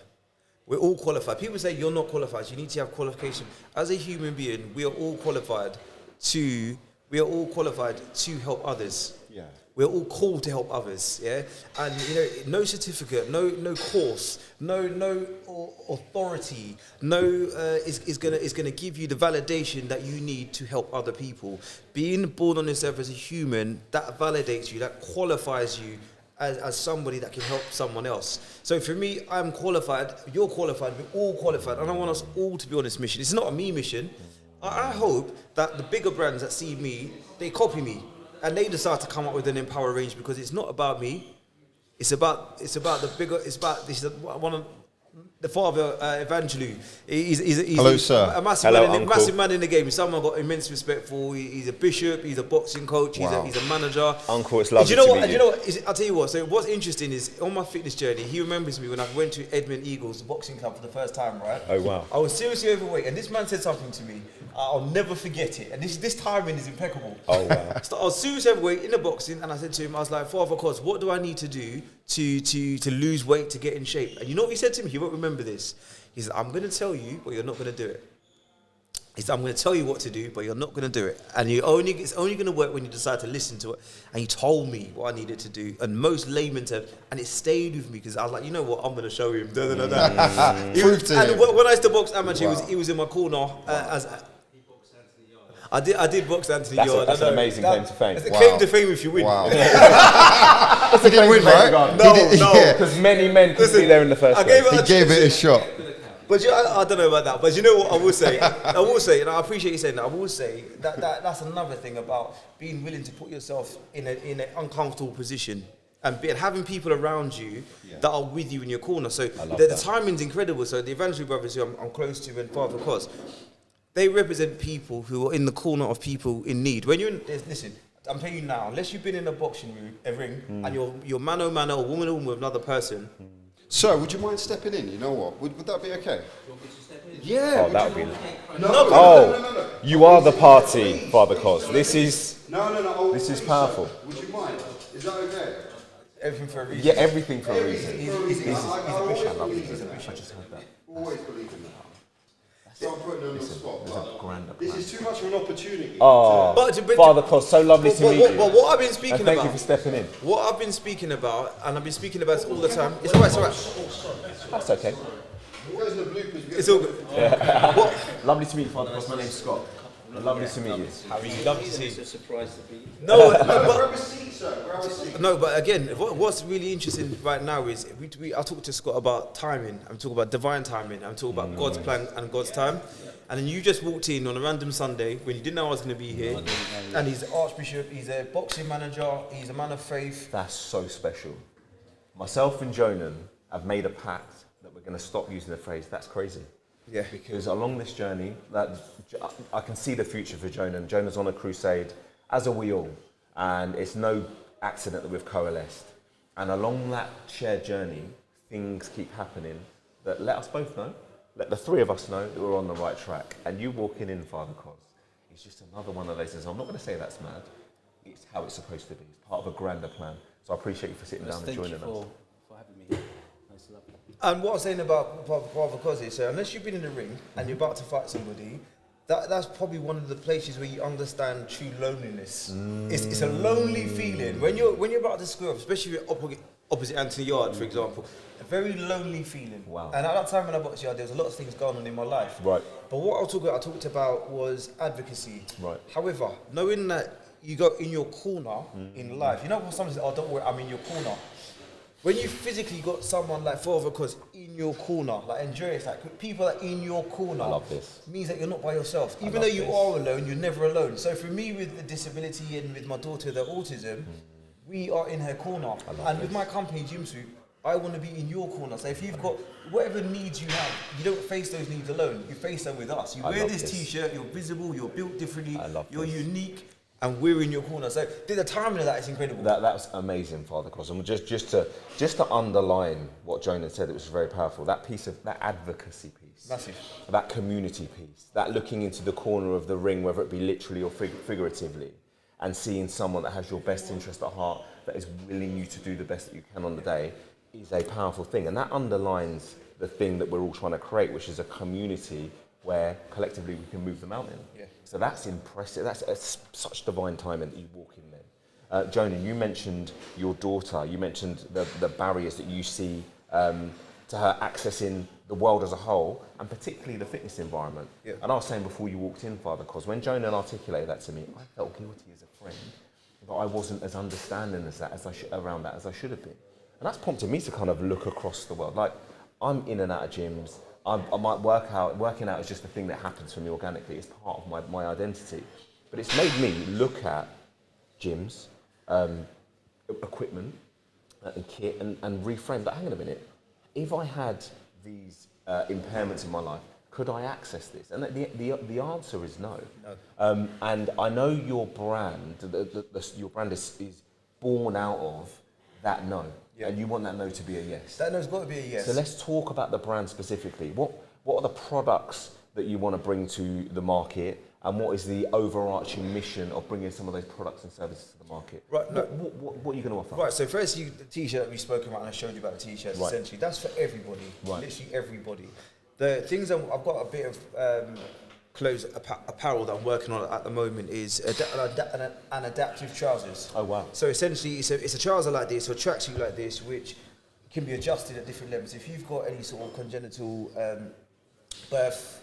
We're all qualified. People say you're not qualified. You need to have qualification. As a human being, we are all qualified to help others. Yeah. We're all called to help others. Yeah. And no certificate, no course, no authority, is gonna give you the validation that you need to help other people. Being born on this earth as a human, that validates you, that qualifies you as somebody that can help someone else. So for me, I'm qualified, you're qualified, we're all qualified, and I want us all to be on this mission. It's not a me mission. I hope that the bigger brands that see me, they copy me, and they decide to come up with an Empower range, because it's not about me. It's about the bigger. It's about this. One of the Father Evangelou. He's hello, sir. A massive man in the game. Someone I've got immense respect for. He's a bishop. He's a boxing coach. He's a manager. Uncle, it's lovely. Do you know what? I'll tell you what. So what's interesting is on my fitness journey, he remembers me when I went to Edmund Eagles, the boxing club, for the first time. Right? Oh wow. I was seriously overweight, and this man said something to me. I'll never forget it. And this timing is impeccable. Oh wow. So I was seriously overweight in the boxing, and I said to him, I was like, Father Costas, what do I need to do to lose weight, to get in shape? And you know what he said to me? He won't remember this. He said, I'm going to tell you, but you're not going to do it. He said, I'm going to tell you what to do, but you're not going to do it. And it's only going to work when you decide to listen to it. And he told me what I needed to do. And most layman terms, and it stayed with me, because I was like, you know what, I'm going to show him. When I used to box amateur, he was in my corner I did box Anthony Yard. That's an amazing claim to fame. It's a claim to fame if you win. Wow. He didn't win, right? No, because many men could be there in the first place. He gave it a shot. But I don't know about that. But you know what I will say? And I appreciate you saying that. I will say that's another thing about being willing to put yourself in an uncomfortable position and having people around you that are with you in your corner. So the timing's incredible. So the Evangelou brothers, who I'm close to, and Father Costas, they represent people who are in the corner of people in need. When you're in, listen, I'm telling you now, unless you've been in a boxing ring, and you're mano mano, woman to woman with another person. Sir, would you mind stepping in? You know what? Would that be okay? You want me to step in? Yeah. Oh, that would be. No. You are the party, Father Cos. This is. No. This is powerful. Would you mind? Is that okay? Everything for a reason. Yeah, everything for a reason. He's a bishop. I just heard that. Always believe in that. So I'm putting him on the spot. There's a grander This plan. is too much of an opportunity. Oh, Father Cos, so lovely to meet you. But what I've been speaking And thank about, you for stepping in. what I've been speaking about, and I've been speaking about it all the time. It's alright. That's okay. What goes in the bloopers? It's all good. Lovely to meet you, Father Cos. My name's Scott. Lovely to meet you. How are you? Lovely to see It's you. a surprise to be. No, Grab a seat, sir. Grab a seat. No, but again, what's really interesting right now is I talk to Scott about timing. I'm talking about divine timing. I'm talking about God's plan and God's time. And then you just walked in on a random Sunday when you didn't know I was going to be here. And he's the Archbishop, he's a boxing manager, he's a man of faith. That's so special. Myself and Jonan have made a pact that we're going to stop using the phrase, that's crazy. Yeah. Because along this journey, I can see the future for Jonan. Jonan's on a crusade, as are we all. And it's no accident that we've coalesced. And along that shared journey, things keep happening that let us both know, let the three of us know that we're on the right track. And you walking in, Father Cos, it's just another one of those things. I'm not going to say that's mad. It's how it's supposed to be. It's part of a grander plan. So I appreciate you for sitting down and joining us. Thank you for having me. Nice to love you. And what I'm saying about Father Cos is, so unless you've been in the ring and you're about to fight somebody, that's probably one of the places where you understand true loneliness. It's a lonely feeling when you're about to square up, especially if you're opposite Anthony Yard, for example. A very lonely feeling. Wow. And at that time when I boxed Yard, there was a lot of things going on in my life. Right. But what I talked about was advocacy. Right. However, knowing that you got in your corner in life, you know when someone says, "Oh, don't worry, I'm in your corner." When you physically got someone like Father Cos in your corner, like enjoy it, like people that are in your corner. I love this. Means that you're not by yourself. Even though you are alone, you're never alone. So for me, with the disability and with my daughter, the autism, we are in her corner. And with my company, GymSwoop, I want to be in your corner. So if you've got whatever needs you have, you don't face those needs alone. You face them with us. You wear this T-shirt, you're visible, you're built differently, you're unique. And we're in your corner. So the timing of that is incredible. That's amazing, Father Cos. And just to underline what Jonan said, it was very powerful. That piece of that advocacy piece, Massive. that community piece, that looking into the corner of the ring, whether it be literally or figuratively, and seeing someone that has your best interest at heart, that is willing you to do the best that you can on the day, is a powerful thing. And that underlines the thing that we're all trying to create, which is a community where collectively we can move the mountain. Yeah. So that's impressive. That's such divine timing that you walk in there. Jonan, you mentioned your daughter. You mentioned the barriers that you see to her accessing the world as a whole, and particularly the fitness environment. Yeah. And I was saying before you walked in, Father Cos, when Jonan articulated that to me, I felt guilty as a friend, but I wasn't as understanding around that as I should have been. And that's prompted me to kind of look across the world. Like, I'm in and out of gyms. I might working out is just a thing that happens for me organically. It's part of my identity. But it's made me look at gyms, equipment, and kit, and reframe that. Hang on a minute. If I had these impairments in my life, could I access this? And the answer is no. And I know your brand, your brand is born out of that no. Yeah. And you want that no to be a yes. That no's got to be a yes. So let's talk about the brand specifically. What are the products that you want to bring to the market, and what is the overarching mission of bringing some of those products and services to the market? Right. What are you going to offer? Right. So first, the T-shirt we spoke about, and I showed you about the T-shirts. Right. Essentially, that's for everybody. Right. Literally everybody. The things I've got a bit of clothes apparel that I'm working on at the moment is an adaptive trousers. Oh wow! So essentially, it's a trouser like this, or a tracksuit like this, which can be adjusted at different levels. If you've got any sort of congenital birth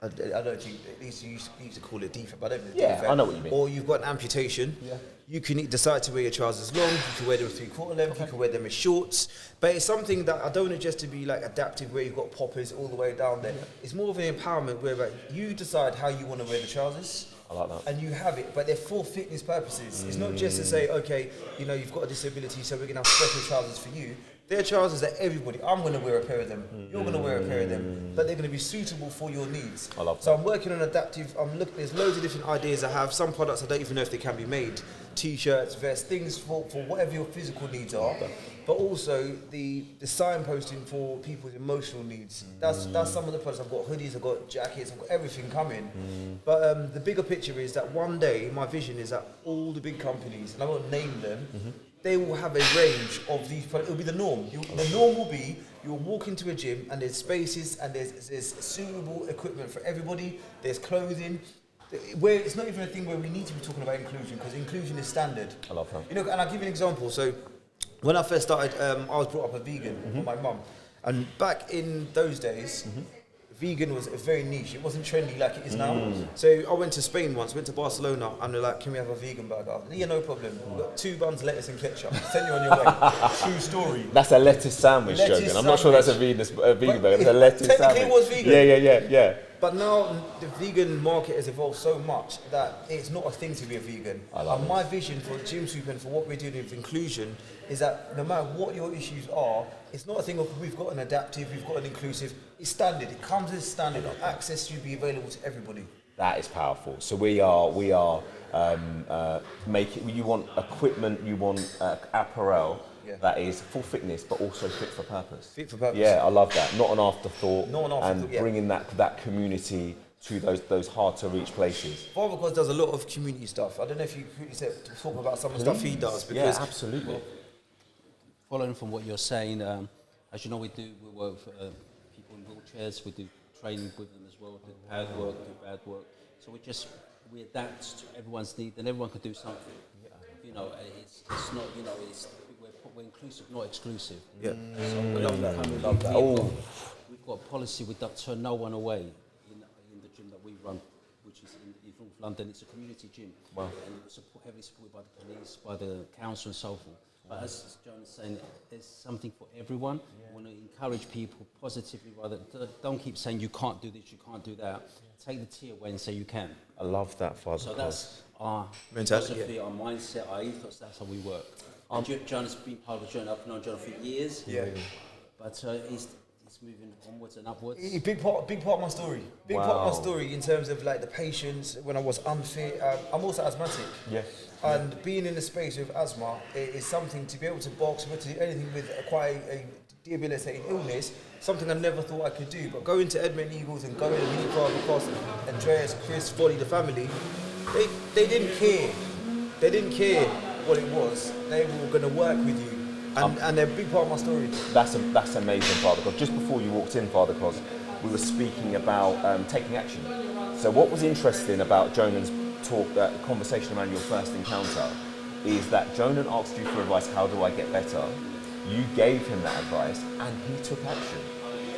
I don't think they used to call it defect, but I don't think it's Yeah, defect. I know what you mean. Or you've got an amputation. Yeah. You can decide to wear your trousers long. You can wear them 3/4 length. You can wear them as shorts. But it's something that I don't want it just to be like adaptive, where you've got poppers all the way down there. It's more of an empowerment where you decide how you want to wear the trousers. I like that. And you have it, but they're for fitness purposes. It's not just to say, okay, you've got a disability, so we're going to have special trousers for you. They're trousers that everybody, I'm going to wear a pair of them, you're going to wear a pair of them, but they're going to be suitable for your needs. I love that. So I'm working on adaptive, there's loads of different ideas I have. Some products I don't even know if they can be made. T-shirts, vests, things for whatever your physical needs are, but also the signposting for people's emotional needs. That's some of the products. I've got hoodies, I've got jackets, I've got everything coming. But the bigger picture is that one day, my vision is that all the big companies, and I won't name them, they will have a range of these products. It'll be the norm. The norm will be you'll walk into a gym and there's spaces and there's suitable equipment for everybody. There's clothing. Where it's not even a thing where we need to be talking about inclusion, because inclusion is standard. I love that. And I'll give you an example. So when I first started, I was brought up a vegan with my mum, and back in those days, vegan was very niche. It wasn't trendy like it is now. So I went to Spain once, went to Barcelona, and they're like, "Can we have a vegan burger?" Yeah, no problem. We've got 2 buns, lettuce, and ketchup. Send you on your way. True story. That's a lettuce sandwich, Jonan. I'm not sure that's a vegan burger. It's a lettuce sandwich. Technically, it was vegan. Yeah. But now the vegan market has evolved so much that it's not a thing to be a vegan. And my vision for GymSwoop and for what we're doing with inclusion is that no matter what your issues are, it's not a thing of we've got an adaptive, we've got an inclusive. It's standard. It comes as standard. Access should be available to everybody. That is powerful. So we are making. You want equipment. You want apparel. Yeah. That is full fitness, but also fit for purpose. Fit for purpose. Yeah, I love that. Not an afterthought. Not an afterthought, and bringing that community to those hard to reach places. Father Costas does a lot of community stuff. I don't know if you said talk about some of the stuff he does. Because absolutely. Following from what you're saying, as you know, we work with people in wheelchairs. We do training with them as well. Do hard work, do bad work. So we adapt to everyone's need, and everyone can do something. It's not. We're inclusive, not exclusive. Yeah. So we love that. We've got a policy. We don't turn no one away in the gym that we run, which is in North London. It's a community gym. Wow. And it's heavily supported by the police, by the council and so forth. But as Jonan is saying, there's something for everyone. We want to encourage people positively, rather don't keep saying you can't do this, you can't do that. Take the T away and say you can. I love that, Father. So that's our mentality, philosophy, our mindset, our ethos. That's how we work. Jonan's been part of the Jonan. I've known Jonan for years. Yeah. But he's moving onwards and upwards. Big part of my story. Big part of my story in terms of like the patience when I was unfit. I'm also asthmatic. Yeah. And being in the space with asthma is something to be able to box, to do anything with quite a debilitating illness, something I never thought I could do. But going to Edmonton Eagles and going and meeting Father Costas, Andreas, Chris, Folly, the family, they didn't care. They didn't care what it was. They were going to work with you. And they're a big part of my story. That's amazing, Father Cos. Just before you walked in, Father Cos, we were speaking about taking action. So what was interesting about Jonan's talk, that conversation around your first encounter, is that Jonan asked you for advice, how do I get better? You gave him that advice and he took action.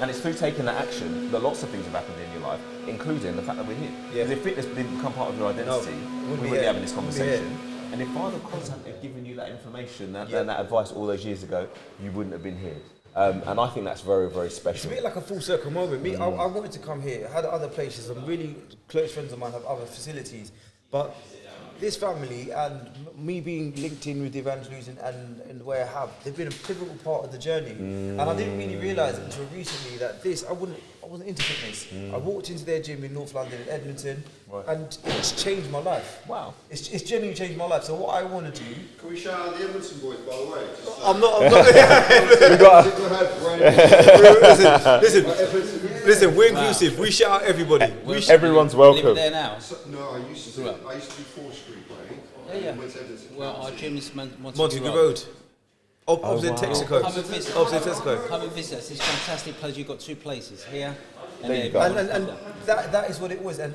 And it's through taking that action that lots of things have happened in your life, including the fact that we're here. Because if fitness didn't become part of your identity, we wouldn't be having this conversation. And if Father Cos hadn't given you that information and that advice all those years ago, you wouldn't have been here. And I think that's very, very special. It's a bit like a full circle moment. I wanted to come here. I had other places. Some really close friends of mine have other facilities. But this family and me being linked in with the Evangelous and the way I have, they've been a pivotal part of the journey. And I didn't really realise until recently that I wasn't into fitness. I walked into their gym in North London in Edmonton, and it's changed my life. Wow. It's genuinely changed my life. So what I want to do... Can we shout out the Edmonton boys, by the way? I'm not... Listen, we're inclusive. We shout out everybody. Everyone's welcome. Live there now? No, I used to do 4th Street way. Yeah. Well, our gym is Montague Road. Opposite Texaco. Opposite Texaco. Come and visit us. It's a fantastic place. You've got 2 places here and there. You there. go. And that is what it was. And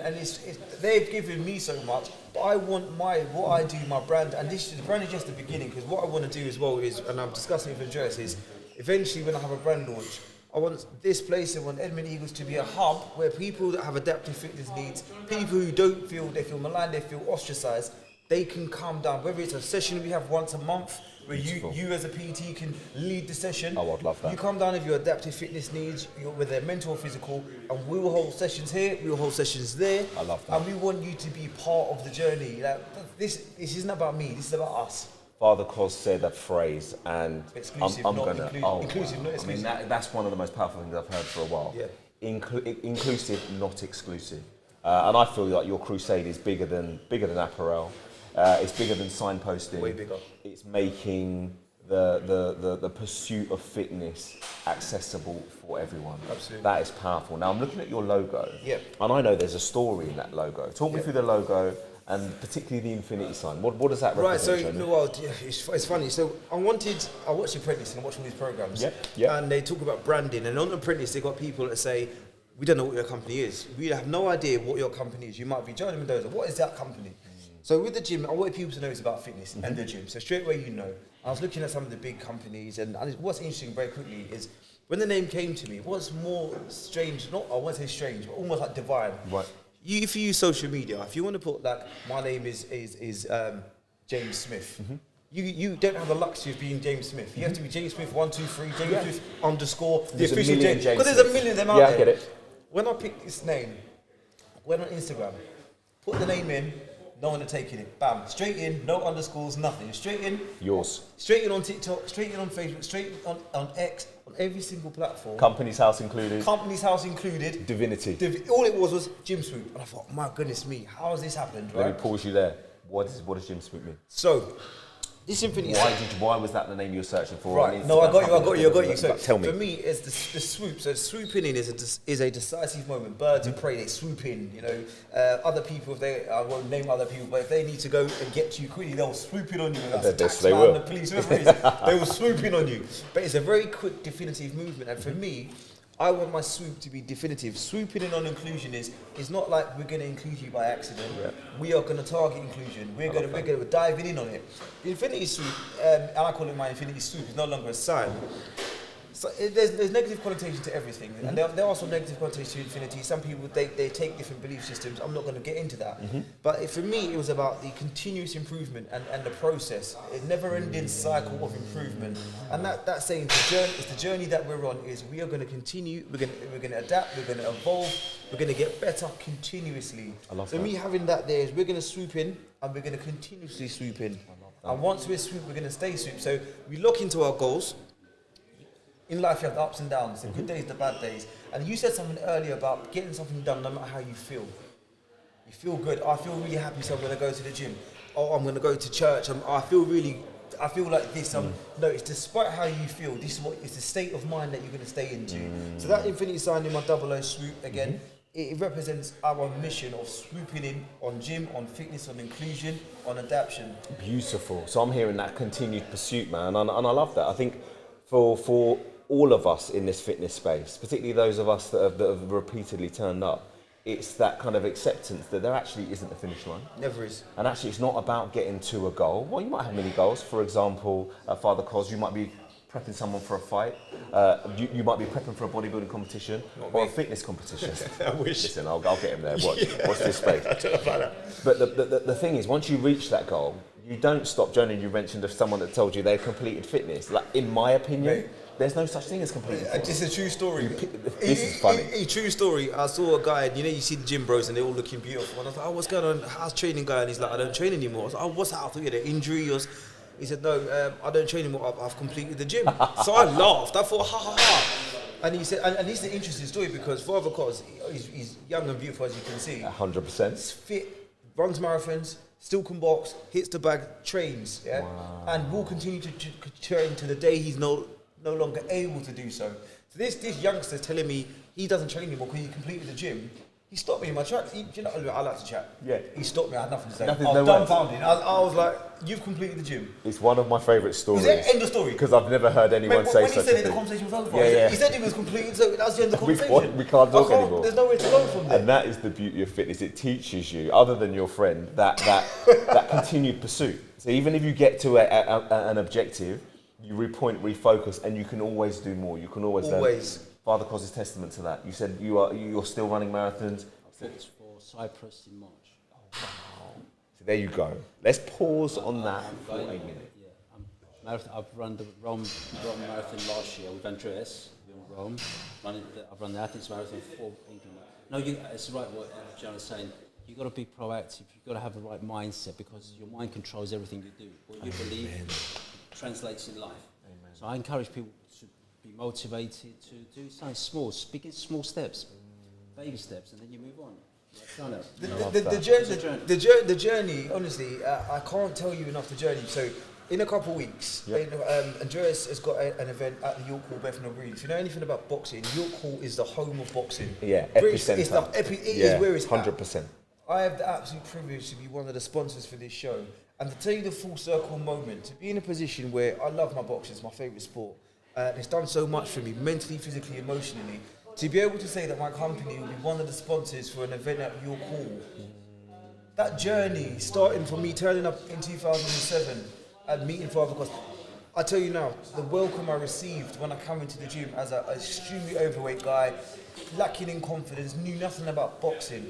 they've given me so much. But I want what I do, my brand, and the brand is just the beginning. Because what I want to do as well is, and I'm discussing it with Andreas, is eventually when I have a brand launch, I want this place, I want Edmund Eagles to be a hub where people that have adaptive fitness needs, people who don't feel, they feel maligned, they feel ostracized, they can calm down. Whether it's a session we have once a month, where you as a PT can lead the session. Oh, I'd love that. You come down with your adaptive fitness needs, whether mental or physical, and we will hold sessions here, we will hold sessions there. I love that. And we want you to be part of the journey. Like, this isn't about me, this is about us. Father Cos said a phrase, and Exclusive, I'm not gonna. inclusive, not exclusive. I mean, that's one of the most powerful things I've heard for a while. Yeah. Inclusive, not exclusive. And I feel like your crusade is bigger than apparel. It's bigger than signposting. Way bigger. It's making the pursuit of fitness accessible for everyone. Absolutely. That is powerful. Now I'm looking at your logo. Yeah. And I know there's a story in that logo. Talk me through the logo. And particularly the infinity sign. What does that represent? Right, so it's funny. So I watched Apprentice and I watched all these programs. Yeah. And they talk about branding. And on Apprentice, they got people that say, we don't know what your company is. We have no idea what your company is. You might be Jonan Mendoza. What is that company? So with the gym, I want people to know it's about fitness and the gym. So straight away, you know. I was looking at some of the big companies, and what's interesting very quickly is when the name came to me, what's more strange, I won't say strange, but almost like divine. Right. If you use social media, if you want to put like, my name is James Smith, you don't have the luxury of being James Smith. You have to be James Smith 123, James Smith _ the There's official James. Because there's a million of them out there. there. I get it. When I picked this name, went on Instagram, put the name in, no one had taken it. Bam, straight in, no underscores, nothing. Straight in. Yours. Straight in on TikTok, straight in on Facebook, straight on X, on every single platform. Company's house included. Company's house included. Divinity. All it was GymSwoop. And I thought, my goodness me, how has this happened, right? Let me pause you there. What does GymSwoop mean? So, this infinity. Why was that the name you were searching for? Right. No, I got you. So tell me. For me, it's the swoop. So swooping in is a decisive moment. Birds of prey, they swoop in. You know, other people, I won't name other people, but if they need to go and get you quickly, they'll swoop in on you. They will. The police, whoever it is, they will swoop in on you. But it's a very quick, definitive movement. And for me, I want my swoop to be definitive. Swooping in on inclusion is not like we're going to include you by accident. Yeah. We are going to target inclusion. We're going to diving in on it. The infinity swoop, and I call it my infinity swoop, is no longer a sign. So there's negative connotation to everything, and there are some negative connotations to infinity. Some people they take different belief systems. I'm not going to get into that. But for me, it was about the continuous improvement and the process, a never-ending cycle of improvement. And that's saying the journey that we're on is we are going to continue. We're going to adapt. We're going to evolve. We're going to get better continuously. I love so that. me having that there is we're going to swoop in and we're going to continuously swoop in. And once we're swoop, we're going to stay swoop. So we look into our goals. In life, you have the ups and downs, the good days, the bad days. And you said something earlier about getting something done no matter how you feel. You feel good. I feel really happy, so I'm going to go to the gym. Oh, I'm going to go to church. I feel like this. No, it's despite how you feel. This is it's the state of mind that you're going to stay into. So that infinity sign in my 00 swoop, again, it represents our mission of swooping in on gym, on fitness, on inclusion, on adaptation. Beautiful. So I'm hearing that continued pursuit, man, and I love that. I think for all of us in this fitness space, particularly those of us that have repeatedly turned up, it's that kind of acceptance that there actually isn't a finish line. Never is. And actually it's not about getting to a goal. Well, you might have many goals. For example, Father Cos, you might be prepping someone for a fight. You might be prepping for a bodybuilding competition or a fitness competition. I wish. Listen, I'll get him there. Watch this space. I don't know about that. But the thing is, once you reach that goal, you don't stop. Jonan, you mentioned of someone that told you they completed fitness. Like, in my opinion, there's no such thing as completed fitness. It's a true story. This is funny. A true story. I saw a guy, you see the gym bros and they're all looking beautiful. And I was like, oh, what's going on? How's training going? And he's like, I don't train anymore. I was like, oh, what's that? I thought you had an injury. He said, no, I don't train anymore. I've completed the gym. So I laughed. I thought, ha, ha, ha. And he said, and this is an interesting story because Father Cos, he's young and beautiful, as you can see. 100%. He's fit, runs marathons, still can box, hits the bag, trains, and will continue to train to the day he's no longer able to do so. So this youngster's telling me he doesn't train anymore because he completed the gym. He stopped me in my tracks. I like to chat. Yeah. He stopped me. I had nothing to say. Nothing, I was no dumbfounded. I was like, "You've completed the gym." It's one of my favourite stories. Is that end of story? Because I've never heard anyone say such a thing. When he said it, the conversation was over. He said it was completed, so that's the end of the conversation. We can't talk anymore. There's nowhere to go from there. And that is the beauty of fitness. It teaches you, other than your friend, that continued pursuit. So even if you get to an objective, you refocus, and you can always do more. You can always learn. Father Cos is testament to that. You said you're still running marathons. I fought for Cyprus in March. So there you go. Let's pause on that for a minute. Yeah, I've run the Rome Marathon last year with Andreas in Rome. I've run the Athens Marathon for England. No, it's right what Jonan is saying. You've got to be proactive. You've got to have the right mindset because your mind controls everything you do. What you believe translates in life. Amen. So I encourage people to be motivated to do something small. Begin small steps, baby steps, and then you move on. The journey, honestly, I can't tell you enough the journey. So, in a couple of weeks, Andreas has got an event at the York Hall, Bethnal Green. If you know anything about boxing, York Hall is the home of boxing. Yeah, epicenter. It is where it's 100%. at. I have the absolute privilege to be one of the sponsors for this show. And to tell you the full circle moment, to be in a position where I love my boxing, it's my favourite sport. It's done so much for me, mentally, physically, emotionally. To be able to say that my company will be one of the sponsors for an event at York Hall. That journey, starting from me turning up in 2007 and meeting Father Costas, I tell you now, the welcome I received when I come into the gym as an extremely overweight guy, lacking in confidence, knew nothing about boxing.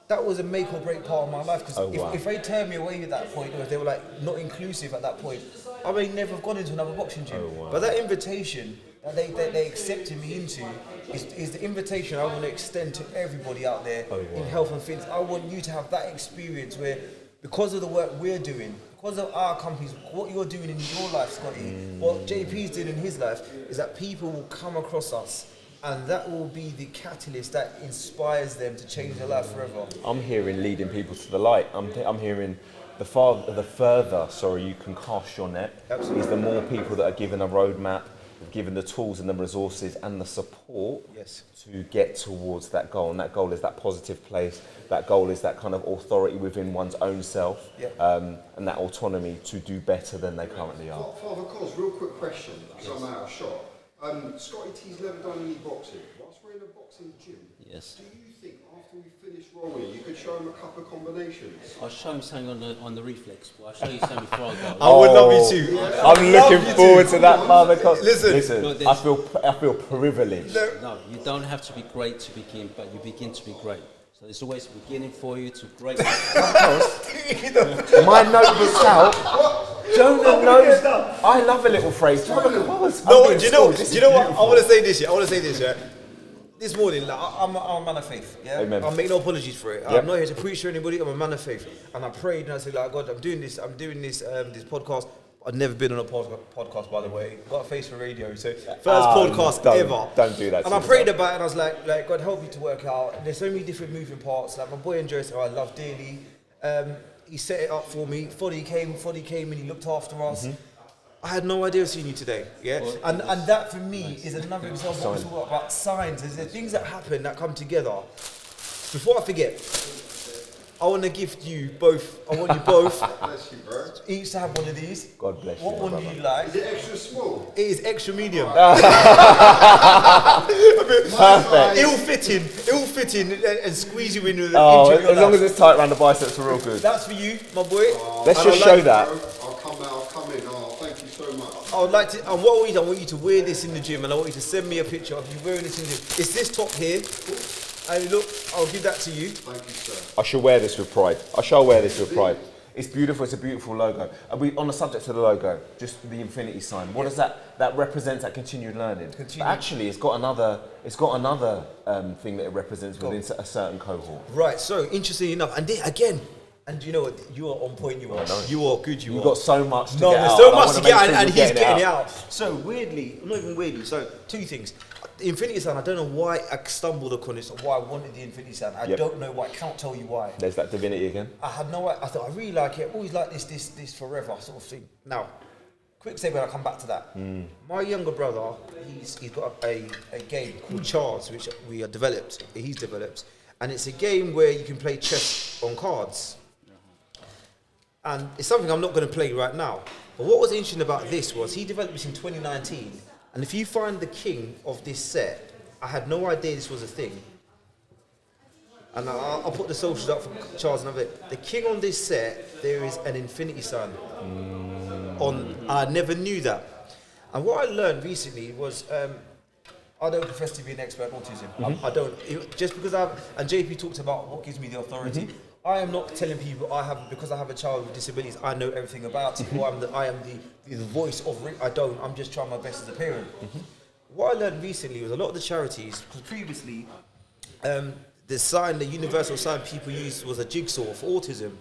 That was a make or break part of my life because if they turned me away at that point, or if they were like not inclusive at that point, I may never have gone into another boxing gym. But that invitation that they accepted me into is the invitation I want to extend to everybody out there in health and fitness. I want you to have that experience where, because of the work we're doing, because of our companies, what you're doing in your life, Scotty, what JP's doing in his life, is that people will come across us. And that will be the catalyst that inspires them to change their life forever. I'm hearing leading people to the light. I'm hearing the further you can cast your net. Absolutely. Is the more people that are given a roadmap, given the tools and the resources and the support to get towards that goal. And that goal is that positive place. That goal is that kind of authority within one's own self, and that autonomy to do better than they currently are. Father Cos, real quick question, because I'm out of shot. Scotty T's never done any boxing. Whilst we're in a boxing gym, do you think after we finish rolling, you could show him a couple of combinations? I'll show him something on the reflex. I'll show you something before I go. I would love you to. I'm looking forward to that, Father Cos. Listen. I feel privileged. No, you don't have to be great to begin, but you begin to be great. So there's always a beginning for you to great. My notebook's out. Jonan knows. I love a little phrase. No, do you know what? I want to say this. Yeah. This morning, like, I'm a man of faith. Yeah. Amen. I'll make no apologies for it. I'm not here to preach to anybody. I'm a man of faith, and I prayed and I said, like, God, I'm doing this this podcast. I've never been on a podcast, by the way. Got a face for radio, so first podcast ever. Don't do that. And I prayed about it, and I was like, God, help me to work out. There's so many different moving parts. Like my boy Andreas, who I love dearly. He set it up for me. Foddy came and he looked after us. I had no idea of seeing you today, and that for me is another example of what we talk about signs. There's the things that happen that come together. Before I forget, I want to gift you both. I want you both Bless you, bro. each to have one of these. God bless you. What one do you like? Is it extra small? It is extra medium. Perfect. Ill fitting, and squeeze you into the Oh, inch of your as long life. as it's tight around the biceps, we're all good. That's for you, my boy. Let's And just I'd show like- that. I'll come in. Oh, thank you so much. I would like to, and what I want you to wear this in the gym, and I want you to send me a picture of you wearing this in the gym. It's this top here, and look, I'll give that to you. Thank you, sir. I shall wear this with pride. It's beautiful. It's a beautiful logo. And we, on the subject of the logo, just the infinity sign. What does that represents? That continued learning. But actually, it's got another thing that it represents within a certain cohort. Right. So interesting enough, and again, and you know what? You are on point. You are good. You've got so much to get there's out. so and I much wanna to get make out, sure and you're he's getting it out. out. So weirdly, not even weirdly. So two things. The infinity sign. I don't know why I stumbled upon it, or why I wanted the infinity sign. I don't know why. I can't tell you why. There's that divinity again. I had no idea. I thought I really like it. Always like this forever sort of thing. Now, quick segue. I'll come back to that. My younger brother, he's got a game called Charles, which he's developed, and it's a game where you can play chess on cards. And it's something I'm not going to play right now. But what was interesting about this was he developed this in 2019. And if you find the king of this set, I had no idea this was a thing. And I'll put the socials up for Charles and everything. The king on this set, there is an infinity sign. I never knew that. And what I learned recently was, I don't profess to be an expert in autism. I don't. Just because and JP talks about what gives me the authority. I am not telling people because I have a child with disabilities, I know everything about it, or I am the voice of it. I don't. I'm just trying my best as a parent. What I learned recently was a lot of the charities, because previously, the universal sign people used was a jigsaw for autism.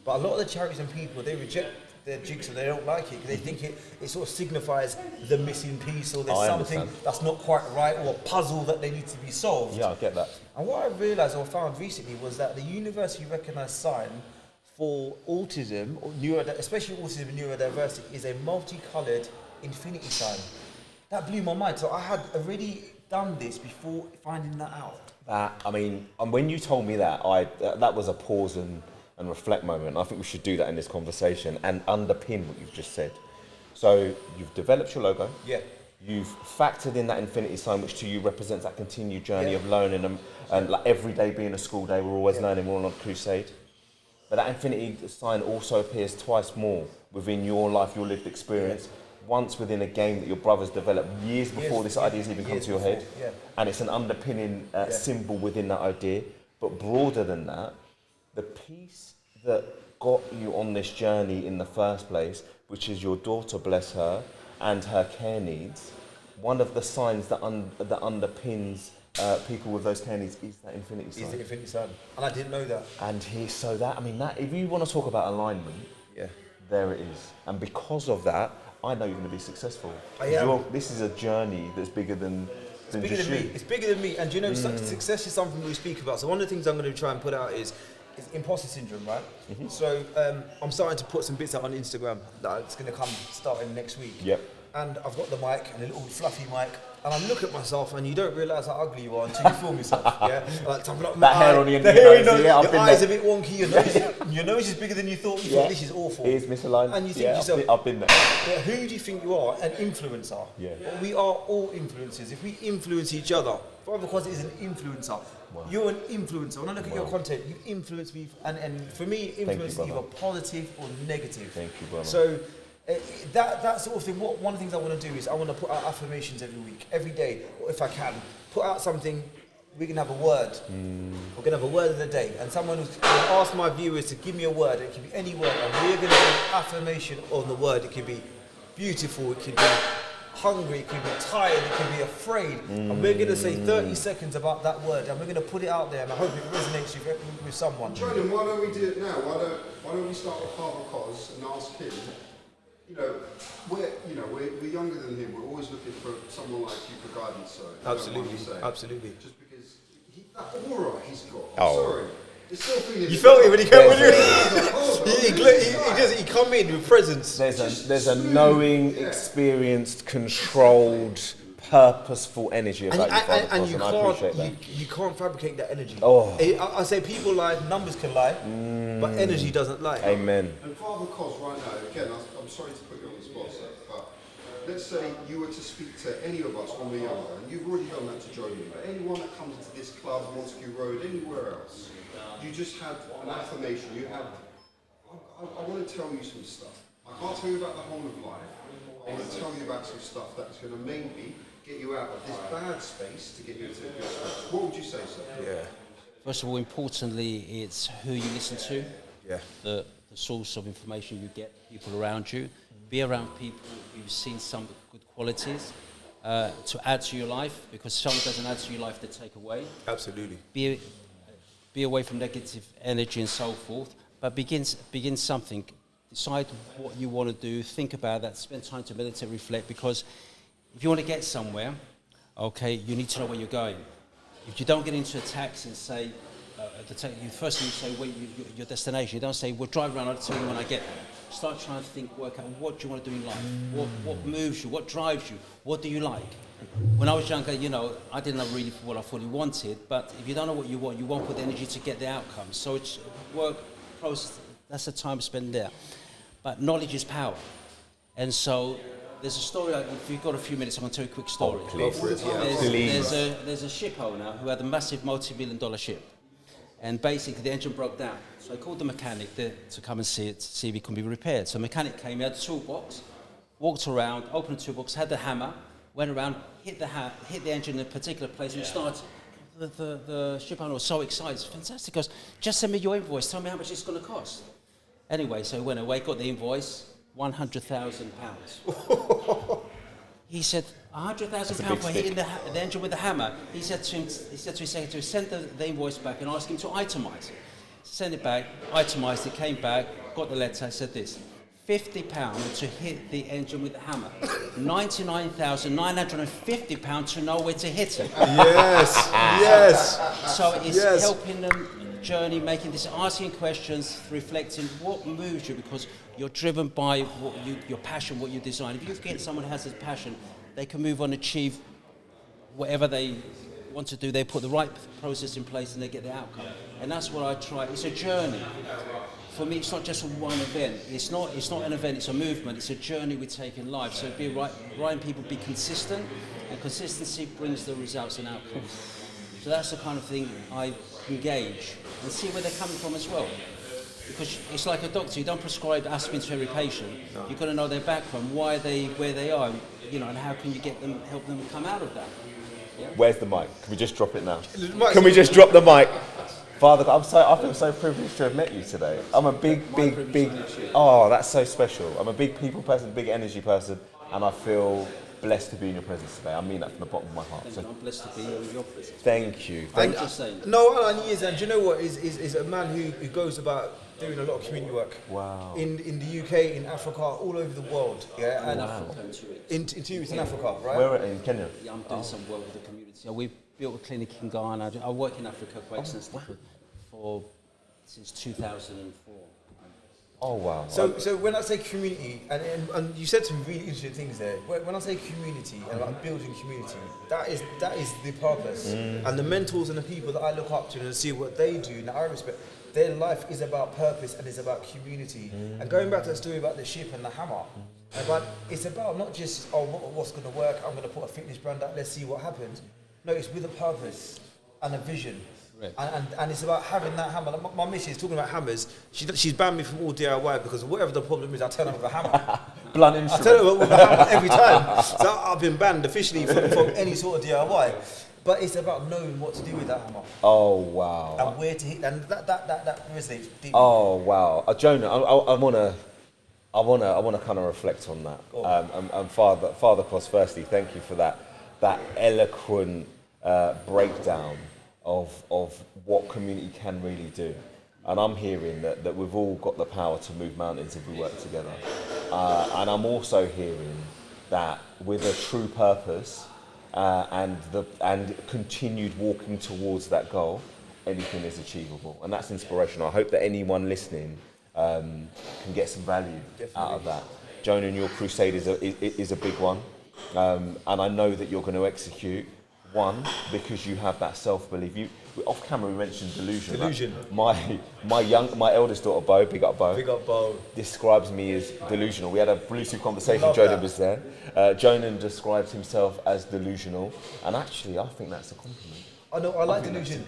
But a lot of the charities and people, they reject their jigsaw, they don't like it, because they think it sort of signifies the missing piece, or there's something that's not quite right, or a puzzle that they need to be solved. Yeah, I get that. And what I realised or found recently was that the universally recognised sign for autism, or especially autism and neurodiversity, is a multicoloured infinity sign. That blew my mind. So I had already done this before finding that out. And when you told me that, that was a pause and reflect moment. I think we should do that in this conversation and underpin what you've just said. So you've developed your logo. Yeah. You've factored in that infinity sign, which to you represents that continued journey of learning, and like every day being a school day, we're always learning, we're on a crusade. But that infinity sign also appears twice more within your life, your lived experience. Once within a game that your brothers developed years before this idea's even come to your head. Yeah. And it's an underpinning symbol within that idea. But broader than that, the piece that got you on this journey in the first place, which is your daughter, bless her, and her care needs, one of the signs that underpins people with those care needs is that infinity sign. Is the infinity sign. And I didn't know that. And that if you want to talk about alignment, there it is. And because of that, I know you're going to be successful. I am. This is a journey that's bigger than just you. It's bigger than me. And you know, success is something we speak about. So one of the things I'm going to try and put out is imposter syndrome, right? So I'm starting to put some bits out on Instagram that it's going to come starting next week. Yep. And I've got the mic, and a little fluffy mic, and I look at myself, and you don't realise how ugly you are until you film yourself. Like that hair on the end of your nose. Your eyes a bit wonky. Your nose is bigger than you thought. You thought this is awful. It is misaligned. And you think to yourself, I've been there. Who do you think you are? An influencer. Yeah. Well, we are all influencers. If we influence each other, Father Costas is an influencer. Wow. You're an influencer. When I look at your content, you influence me, and for me, influence is either positive or negative. Thank you, brother. So that sort of thing. One of the things I want to do is I want to put out affirmations every week, every day, or if I can, put out something. We can have a word. We're going to have a word of the day, and someone who's going to ask my viewers to give me a word. It can be any word, and we're going to do an affirmation on the word. It could be beautiful. It could be hungry, it could be tired, it could be afraid, and we're going to say 30 seconds about that word, and we're going to put it out there, and I hope it resonates with someone. Jonan, why don't we do it now? Why don't we start with Father Cos and ask him? We're younger than him. We're always looking for someone like you for guidance. So Absolutely. Just because that aura he's got. I'm sorry. You felt it when he came. He come in with presence. There's a knowing, experienced, controlled, purposeful energy about you, Father Cos, and I appreciate that. You can't fabricate that energy. Oh. I say people lie, numbers can lie, but energy doesn't lie. Amen. And Father Cos, right now, again, I'm sorry to put you on the spot, sir, but let's say you were to speak to any of us when we're younger, and you've already done that to Jonan, but anyone that comes into this club, Montague Road, anywhere else, you just had an affirmation. I want to tell you some stuff. I can't tell you about the whole of life. I want to tell you about some stuff that's going to maybe get you out of this bad space to get you into a good space. What would you say, sir? Yeah. First of all, importantly, it's who you listen to. Yeah. The source of information you get, people around you. Be around people who've seen some good qualities to add to your life, because someone doesn't add to your life, they take away. Absolutely. Be away from negative energy and so forth, but begin something. Decide what you want to do, think about that, spend time to meditate, reflect, because if you want to get somewhere, okay, you need to know where you're going. If you don't get into a taxi and say, first thing you say, where your destination, you don't say, we'll drive around, I'll tell you when I get there. Start trying to think, work out what do you want to do in life, what moves you, what drives you, what do you like? When I was younger, I didn't know really what I fully wanted, but if you don't know what you want, you won't put the energy to get the outcome. So it's work, process, that's the time spent there. But knowledge is power. And so there's a story, if you've got a few minutes, I'm going to tell you a quick story. There's a ship owner who had a massive multi-million-dollar ship. And basically the engine broke down. So I called the mechanic to come and see if it can be repaired. So the mechanic came, he had a toolbox, walked around, opened the toolbox, had the hammer, went around, hit the engine in a particular place, and it started. The ship owner was so excited. It's fantastic. He goes, just send me your invoice. Tell me how much it's going to cost. Anyway, so he went away, got the invoice, £100,000. He said, £100,000 for hitting the engine with the hammer. He said to his secretary, send the invoice back and ask him to itemise. Send it back, itemised it, came back, got the letter, said this. £50 to hit the engine with the hammer. £99,950 to know where to hit it. Yes, yes. So it's helping them journey, making this, asking questions, reflecting what moves you, because you're driven by your passion, what you design. If you get someone who has this passion, they can move on, achieve whatever they want to do. They put the right process in place and they get the outcome. And that's what I try. It's a journey. For me, it's not just one event. It's not an event, it's a movement. It's a journey we take in life. So Ryan, people be consistent, and consistency brings the results and outcomes. So that's the kind of thing I engage and see where they're coming from as well. Because it's like a doctor, you don't prescribe aspirin to every patient. No. You've got to know their background, where they are, and how can you help them come out of that. Yeah? Where's the mic? Can we just drop it now? Can we just drop the mic? Father, I feel so privileged to have met you today. I'm a big. Oh, that's so special. I'm a big people person, big energy person, and I feel blessed to be in your presence today. I mean that from the bottom of my heart. So I'm blessed to be in your presence. Thank you. And he is, and do you know what? Is a man who goes about doing a lot of community work. Wow. In the UK, in Africa, all over the world. Yeah. And in 2 weeks in Africa, right? Where in Kenya? Yeah, I'm doing some work with the community. So we built a clinic in Ghana. I work in Africa quite extensively since 2004. Oh wow! So when I say community, and you said some really interesting things there. When I say community and like building community, that is the purpose. And the mentors and the people that I look up to and see what they do, and I respect. Their life is about purpose and it's about community. And going back to the story about the ship and the hammer, but it's about not just what's going to work. I'm going to put a fitness brand out. Let's see what happens. No, it's with a purpose and a vision. Right. And it's about having that hammer. Like my missus, talking about hammers, she's banned me from all DIY because whatever the problem is, I turn up with a hammer. Blunt instrument. I turn up with a hammer every time. So I've been banned officially from any sort of DIY. But it's about knowing what to do with that hammer. Oh wow! And where to hit, and that resonates deeply. Oh wow, Jonan, I wanna kind of reflect on that. And Father Costas, firstly, thank you for that eloquent breakdown of what community can really do. And I'm hearing that we've all got the power to move mountains if we work together. And I'm also hearing that with a true purpose. And continued walking towards that goal, anything is achievable, and that's inspirational. I hope that anyone listening can get some value out of that. Jonan, your crusade is a big one, and I know that you're going to execute. One, because you have that self-belief. Off camera we mentioned delusion. Right? My eldest daughter Bo, big up Bo, describes me as delusional. We had a Bluetooth conversation. Jonan was there. Jonan describes himself as delusional, and actually I think that's a compliment. I know, I like delusion.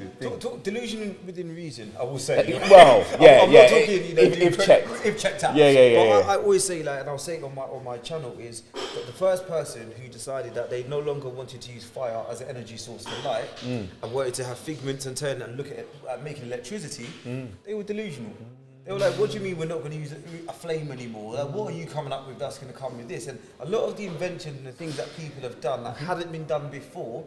Delusion within reason, I will say. Well, yeah, I'm not talking, if checked. If checked out. Yeah. But I always say, and I'll say it on my channel, is that the first person who decided that they no longer wanted to use fire as an energy source for light and wanted to have figments and turn and look at making electricity, they were delusional. They were like, what do you mean we're not going to use a flame anymore? Like, what are you coming up with that's going to come with this? And a lot of the inventions and the things that people have done that hadn't been done before,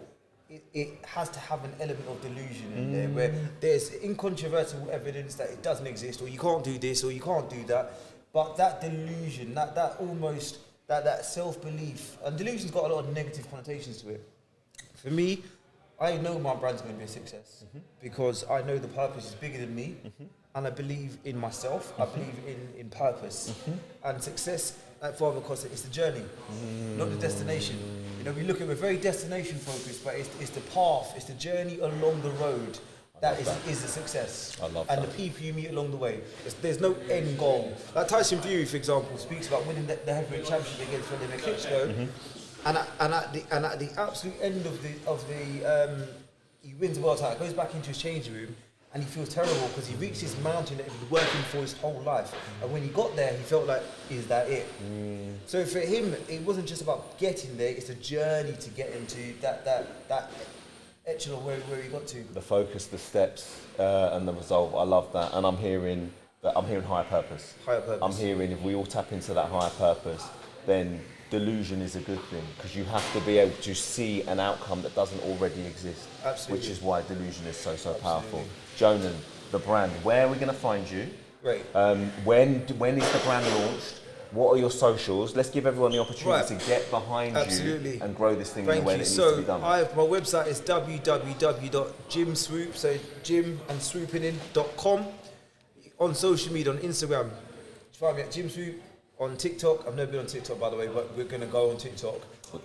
it has to have an element of delusion in there, where there's incontrovertible evidence that it doesn't exist, or you can't do this, or you can't do that. But that delusion, that self-belief, and delusion's got a lot of negative connotations to it. For me, I know my brand's going to be a success because I know the purpose is bigger than me, and I believe in myself. I believe in purpose, and success. Like Father Costas, it's the journey, not the destination. We look at, we're very destination focused, but it's the path, it's the journey along the road that is the success. I love that. And the people you meet along the way. There's no end goal. Like Tyson Fury, for example, speaks about winning the heavyweight championship against Vladimir Klitschko, and at the absolute end of the he wins the world title, goes back into his changing room, and he feels terrible because he reached this mountain that he'd been working for his whole life. And when he got there, he felt like, is that it? So for him, it wasn't just about getting there, it's a journey to get into that echelon where he got to. The focus, the steps, and the resolve. I love that. And I'm hearing higher purpose. Higher purpose. I'm hearing if we all tap into that higher purpose, then delusion is a good thing, because you have to be able to see an outcome that doesn't already exist. Absolutely. Which is why delusion is so powerful. Jonan, the brand, where are we going to find you? Great. When is the brand launched? What are your socials? Let's give everyone the opportunity to get behind you and grow this thing in the way that it needs to be done. My website is www.GymSwoop, so gym and swooping.com. On social media, on Instagram, find me at GymSwoop. On TikTok, I've never been on TikTok by the way, but we're going to go on TikTok.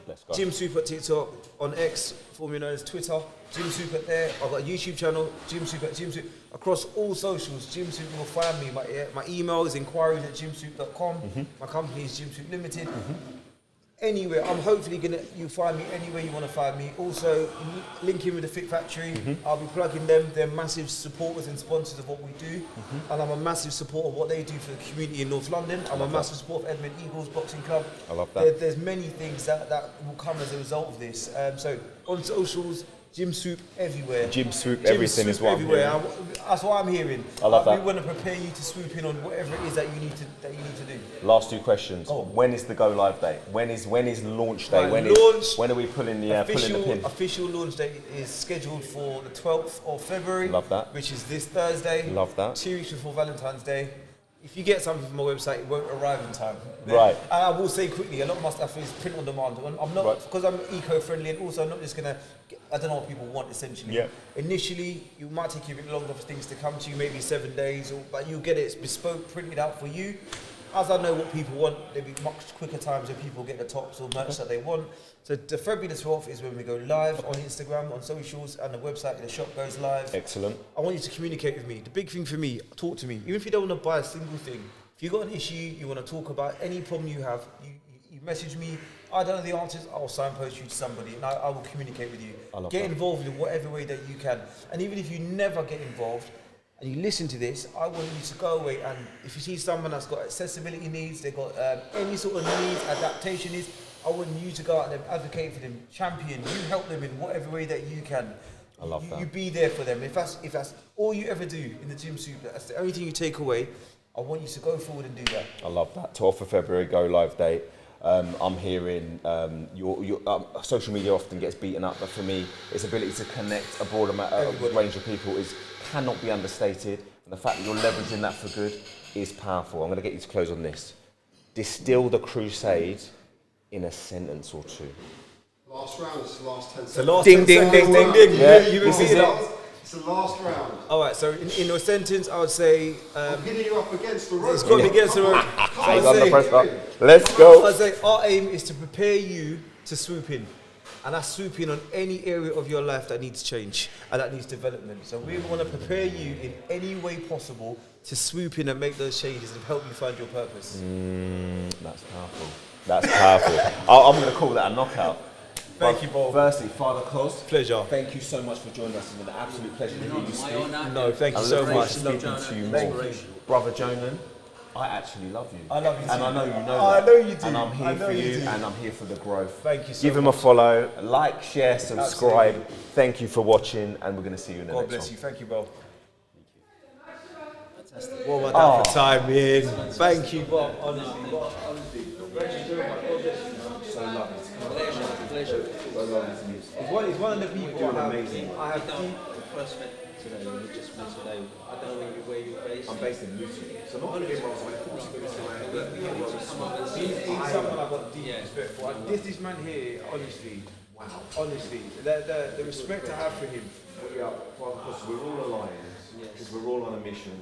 Let's go. GymSwoop at TikTok, on X, formerly known as Twitter, GymSwoop at there. I've got a YouTube channel, GymSwoop at GymSwoop. Across all socials, GymSwoop will find me. My email is inquiries@gymswoop.com. My company is GymSwoop Limited. Anywhere, I'm hopefully you'll find me anywhere you want to find me. Also, link in with the Fit Factory. I'll be plugging them. They're massive supporters and sponsors of what we do. And I'm a massive supporter of what they do for the community in North London. I'm a massive supporter of Edmund Eagles Boxing Club. I love that. There's many things that will come as a result of this. So on socials, GymSwoop everywhere. GymSwoop everything is what everywhere. That's what I'm hearing. I love that. We want to prepare you to swoop in on whatever it is that you need to do. Last two questions. When is the go live date? When is launch day? Right, when are we pulling the pin? Official launch date is scheduled for the 12th of February. Love that. Which is this Thursday. Love that. 2 weeks before Valentine's Day. If you get something from my website, it won't arrive in time. Right. And I will say quickly, a lot of my stuff is print on demand. I'm not, because I'm eco-friendly, and also I'm not just going to, I don't know what people want essentially. Yeah. Initially, it might take you a bit longer for things to come to you, maybe 7 days, but you'll get it, it's bespoke, printed out for you. As I know what people want, there'll be much quicker times when people get the tops or merch that they want. So the February the 12th is when we go live on Instagram, on socials, and the website, the shop goes live. Excellent. I want you to communicate with me. The big thing for me, talk to me. Even if you don't want to buy a single thing, if you've got an issue, you want to talk about any problem you have, you message me. I don't know the answers, I'll signpost you to somebody and I will communicate with you. Get involved in whatever way that you can. And even if you never get involved, and you listen to this, I want you to go away and if you see someone that's got accessibility needs, they've got any sort of needs, adaptation needs, I want you to go out and advocate for them, champion, you help them in whatever way that you can. I love that. You be there for them. If that's all you ever do in the GymSwoop, that's the only thing you take away, I want you to go forward and do that. I love that. 12th of February, go live date. I'm hearing your social media often gets beaten up, but for me, its ability to connect a broader range of people cannot be understated. And the fact that you're leveraging that for good is powerful. I'm going to get you to close on this. Distill the crusade in a sentence or two. Last round, it's the last 10 seconds. The last Ding, ding, ding, ding, ding. Yeah, this is it. It's the last round. All right, so in a sentence, I would say... I'm hitting you up against the rope. It's got to be against the rope. He's under pressure. Let's go. I'd say our aim is to prepare you to swoop in. And that's swoop in on any area of your life that needs change and that needs development. So we want to prepare you in any way possible to swoop in and make those changes and help you find your purpose. That's powerful. That's powerful. I'm going to call that a knockout. Thank you, Bob. Firstly, Father Cos, pleasure. Thank you so much for joining us. It's been an absolute pleasure to hear you speak. No, thank you so much. Speaking to you more. Brother Jonan, I actually love you. I love you too. And I know you know that. I know you do. And I'm here for you, do. and I'm here for the growth. Thank you so much. Give him a follow, like, share, subscribe. Absolutely. Thank you for watching, and we're going to see you in the next one. God bless you. Thank you, bro. Fantastic. What about that for time, man? Thank you, Bob. Honestly. Thank you so much. God bless you. So lovely. Pleasure. He's one of the people I have deep. First met today, we just met today. I don't know where you're based. I'm based in Luton. So not only in Rolls, I'm He's someone I've got deep respect for. This man here, honestly, wow. Honestly, the respect I have for him. Yeah, because we're all aligned, because we're all on a mission.